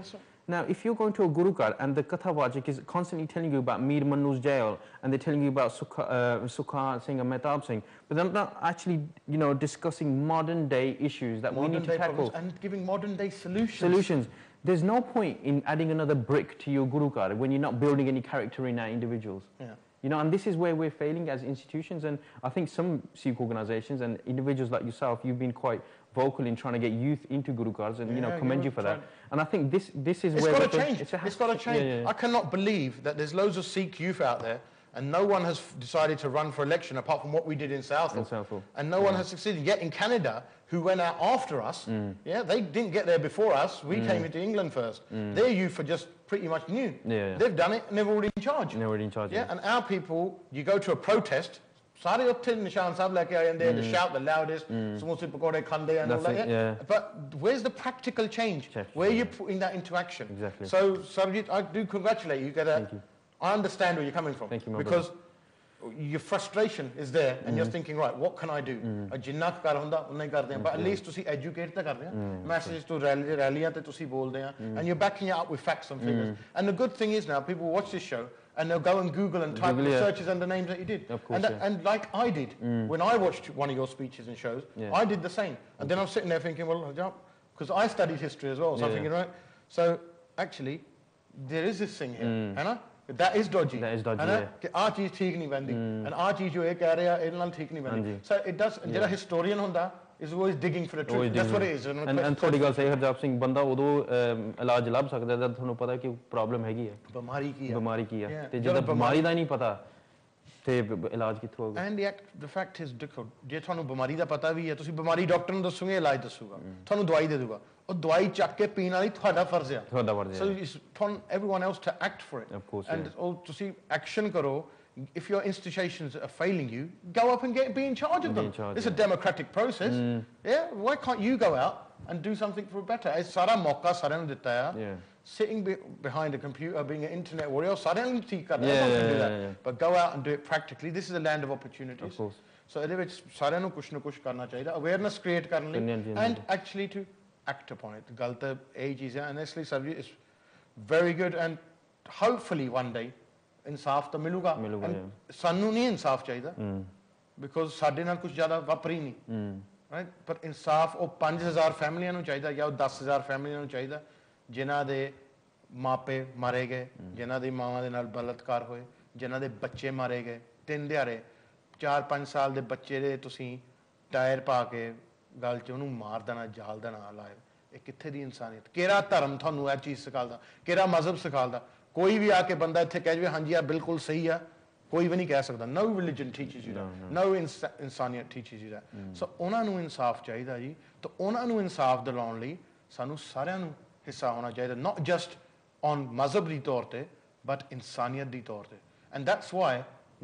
Now, if you're going to a Guru Car and the Kathavajik is constantly telling you about Mir Manu's jail and they're telling you about Sukha Singh and Mehtab Singh, but they're not actually, you know, discussing modern day issues that we need to tackle and giving modern day solutions. There's no point in adding another brick to your Guru Car when you're not building any character in our individuals. You know, and this is where we're failing as institutions, and I think some Sikh organisations and individuals like yourself, you've been quite vocal in trying to get youth into Guru Cars, and you know, commend you for that. And I think this is where it's got to change. It's got to change. I cannot believe that there's loads of Sikh youth out there, and no one has decided to run for election apart from what we did in Southall. And no one has succeeded. Yet in Canada, who went out after us, they didn't get there before us. We came into England first. Their youth are just pretty much new. They've done it, and they're already in charge. And they're already in charge. And our people, you go to a protest, ਸਾਰੇ ਉੱਥੇ ਨਿਸ਼ਾਨ ਸਾਹਿਬ ਲੈ ਕੇ ਆ ਜਾਂਦੇ they shout the loudest ਸਮੋਸੇ ਪਕੌੜੇ ਖਾਂਦੇ and all that but where's the practical change where you put in that into action so Sarabjit I do congratulate you get I understand where you're coming from because your frustration is there and you're thinking right what can I do ਜਿੰਨਾ ਕੁ ਕਰ ਹੁੰਦਾ ਉਨਾ ਹੀ ਕਰਦੇ ਆ but at least ਤੁਸੀਂ educate ਤਾਂ ਕਰਦੇ ਆ message to ਰੈਲੀਆਂ ਤੇ ਤੁਸੀਂ ਬੋਲਦੇ ਆ and you're backing it up with facts and figures and the good thing is now people watch this show and they'll go and Google and type the searches and the names that you did and like I did when I watched one of your speeches and shows I did the same and then I'm sitting there thinking well because I studied history as well so I'm thinking right so actually there is this thing here है ना that is dodgy ਕਿ ਆ ਚੀਜ਼ ਠੀਕ ਨਹੀਂ ਬੰਦੀ and ਆ ਚੀਜ਼ ਜੋ ਇਹ ਕਹਿ ਰਿਹਾ ਇਹਦੇ ਨਾਲ ਠੀਕ ਨਹੀਂ ਬੰਦੀ so it does ਜਿਹੜਾ ਹਿਸਟੋਰੀਅਨ ਹੁੰਦਾ is always digging for the truth that's what it is and ਤੁਹਾਡੀ ਗੱਲ ਸਹੀ ਹਰਜਾਪ ਸਿੰਘ ਬੰਦਾ ਉਦੋਂ ਇਲਾਜ ਲੱਭ ਸਕਦਾ ਜਦ ਤੁਹਾਨੂੰ ਪਤਾ ਕਿ ਪ੍ਰੋਬਲਮ ਹੈਗੀ ਹੈ ਬਿਮਾਰੀ ਕੀ ਹੈ ਤੇ ਜਦੋਂ ਬਿਮਾਰੀ ਦਾ ਹੀ ਨਹੀਂ ਪਤਾ ਤੇ ਇਲਾਜ ਕਿੱਥੋਂ ਹੋਊਗਾ and the fact is ਦੇਖੋ ਜੇ ਤੁਹਾਨੂੰ ਬਿਮਾਰੀ ਦਾ ਪਤਾ ਵੀ ਹੈ ਤੁਸੀਂ ਬਿਮਾਰੀ ਡਾਕਟਰ ਨੂੰ ਦੱਸੋਗੇ ਇਲਾਜ ਦੱਸੂਗਾ ਤੁਹਾਨੂੰ ਦਵਾਈ ਦੇ ਦੂਗਾ ਉਹ ਦਵਾਈ ਚੱਕ ਕੇ ਪੀਣ ਵਾਲੀ ਤੁਹਾਡਾ ਫਰਜ਼ ਹੈ so it's on everyone else to act for it of course and ਤੁਸੀਂ ਐਕਸ਼ਨ ਕਰੋ if your institutions are failing you go up and be in charge of them it's a democratic process why can't you go out and do something for better ਇਹ ਸਾਰਾ ਮੌਕਾ ਸਾਰਿਆਂ ਨੂੰ ਦਿੱਤਾ ਆ sitting behind a computer being an internet warrior ਸਾਰਿਆਂ ਨੂੰ ਠੀਕ ਕਰਨਾ but go out and do it practically this is a land of opportunities of course so ਇਹਦੇ ਵਿੱਚ ਸਾਰਿਆਂ ਨੂੰ ਕੁਝ ਨਾ ਕੁਝ ਕਰਨਾ ਚਾਹੀਦਾ awareness create ਕਰਨ ਲਈ and actually to act upon it ਗੱਲ ਤਾਂ ਇਹ ਚੀਜ਼ ਹੈ and ਇਸ ਲਈ ਸਭ is very good and hopefully one day ਇਨਸਾਫ ਤਾਂ ਮਿਲੂਗਾ ਸਾਨੂੰ ਨਹੀਂ ਇਨਸਾਫ ਚਾਹੀਦਾ ਬਿਕੋਜ਼ ਸਾਡੇ ਨਾਲ ਕੁਝ ਜ਼ਿਆਦਾ ਵਾਪਰੀ ਨਹੀਂ ਰਾਈਟ ਪਰ ਇਨਸਾਫ ਉਹ 5000 ਫੈਮਲੀਆਂ ਨੂੰ ਚਾਹੀਦਾ ਜਾਂ ਉਹ 10000 ਫੈਮਲੀਆਂ ਨੂੰ ਚਾਹੀਦਾ ਜਿਨ੍ਹਾਂ ਦੇ ਮਾਪੇ ਮਾਰੇ ਗਏ ਜਿਨ੍ਹਾਂ ਦੀ ਮਾਵਾਂ ਦੇ ਨਾਲ ਬਲਾਤਕਾਰ ਹੋਏ ਜਿਨ੍ਹਾਂ ਦੇ ਬੱਚੇ ਮਾਰੇ ਗਏ 3 ਦਿਹਾੜੇ 4-5 ਸਾਲ ਦੇ ਬੱਚੇ ਦੇ ਤੁਸੀਂ ਟਾਇਰ ਪਾ ਕੇ ਗਲ 'ਚ ਉਹਨੂੰ ਮਾਰ ਦੇਣਾ ਜਾਲ ਦੇਣਾ ਲਾਏ ਇਹ ਕਿੱਥੇ ਦੀ ਇਨਸਾਨੀਅਤ ਕਿਹੜਾ ਧਰਮ ਤੁਹਾਨੂੰ ਇਹ ਚੀਜ਼ ਸਿਖਾਉਂਦਾ ਕਿਹੜਾ ਮਜ਼ਹਬ ਸਿਖਾਉਂਦਾ ਕੋਈ ਵੀ ਆ ਕੇ ਬੰਦਾ ਇੱਥੇ ਕਹਿ ਜਾਵੇ ਹਾਂਜੀ ਆ ਬਿਲਕੁਲ ਸਹੀ ਆ ਕੋਈ ਵੀ ਨਹੀਂ ਕਹਿ ਸਕਦਾ no religion teaches you that no ਇਨਸਾਨੀਅਤ teaches you that so ਉਹਨਾਂ ਨੂੰ ਇਨਸਾਫ ਚਾਹੀਦਾ ਜੀ ਤਾਂ ਉਹਨਾਂ ਨੂੰ ਇਨਸਾਫ ਦਿਲਾਉਣ ਲਈ ਸਾਨੂੰ ਸਾਰਿਆਂ ਨੂੰ ਹਿੱਸਾ ਹੋਣਾ ਚਾਹੀਦਾ not just on ਮਜ਼ਹਬ ਦੀ ਤੌਰ ਤੇ but ਇਨਸਾਨੀਅਤ ਦੀ ਤੌਰ ਤੇ and that's why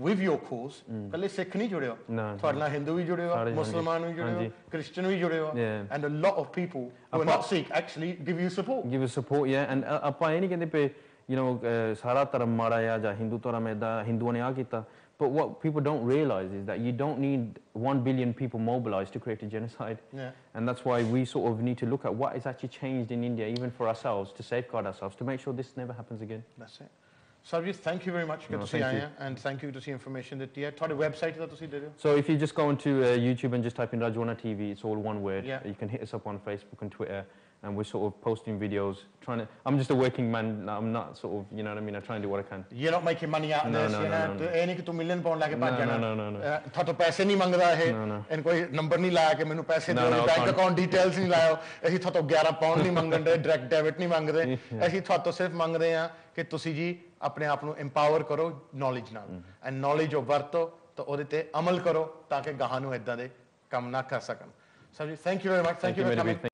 with your cause ਕੱਲੇ ਸਿੱਖ ਨਹੀਂ ਜੁੜੇ ਹੋ ਤੁਹਾਡੇ ਨਾਲ ਹਿੰਦੂ ਵੀ ਜੁੜੇ ਹੋ ਮੁਸਲਮਾਨ ਵੀ ਜੁੜੇ ਹੋ ਕ੍ਰਿਸਚੀਅਨ ਵੀ ਜੁੜੇ ਹੋ and a lot of people who are not Sikh actually give you support and ਆਪਾਂ ਇਹ ਨਹੀਂ ਕਹਿੰਦੇ ਪਏ you know ਸਾਰਾ ਧਰਮ ਮਾੜਾ ਆ ਜਾਂ ਹਿੰਦੂ ਧਰਮ ਏਦਾਂ ਹਿੰਦੂਆਂ ਨੇ ਆ ਕੀਤਾ but what people don't realize is that you don't need 1 billion people mobilized to create a genocide and that's why we sort of need to look at what is actually changed in India even for ourselves to safeguard ourselves to make sure this never happens again that's it Sarb, thank you very much good to see you and thank you to see information that ਤੁਹਾਡੇ website ਦਾ ਤੁਸੀਂ ਦੇ ਦਿਓ so if you just go onto YouTube and just type in RajoanaTV it's all one word you can hit us up on Facebook and Twitter and we're sort of posting videos trying to I'm just a working man I'm not sort of you know what I mean I try and do what I can you're not making money out of this you know ਇਹ ਨਹੀਂ ਕਿ ਤੂੰ million pound ਲਾ ਕੇ ਭੱਜ ਜਾਣਾ ਤੁਹਾਡੇ ਪੈਸੇ ਨਹੀਂ ਮੰਗਦਾ ਇਹ ਇਹਨ ਕੋਈ ਨੰਬਰ ਨਹੀਂ ਲਾਇਆ ਕਿ ਮੈਨੂੰ ਪੈਸੇ ਦਿਓ ਬੈਂਕ ਅਕਾਊਂਟ ਡਿਟੇਲਸ ਨਹੀਂ ਲਾਇਓ ਅਸੀਂ ਤੁਹਾਡੇ 11 ਪਾਉਂਡ ਨਹੀਂ ਮੰਗਣ ਦੇ ਡਾਇਰੈਕਟ ਡੈਬਿਟ ਨਹੀਂ ਮੰਗਦੇ ਅਸੀਂ ਤੁਹਾਡੇ ਸਿਰਫ ਮੰਗਦੇ ਆ ਕਿ ਤੁਸੀਂ ਜੀ ਆਪਣੇ ਆਪ ਨੂੰ ਐਮਪਾਵਰ ਕਰੋ ਨੌਲੇਜ ਨਾਲ ਐਂਡ ਨੌਲੇਜ ਉਹ ਵਰਤੋ ਤਾਂ ਉਹਦੇ ਤੇ ਅਮਲ ਕਰੋ ਤਾਂ ਕਿ ਗਾਹਾਂ ਨੂੰ ਇਦਾਂ ਦੇ ਕੰਮ ਨਾ ਕਰ ਸਕਣ Sarb, thank you very much. Thank you for coming.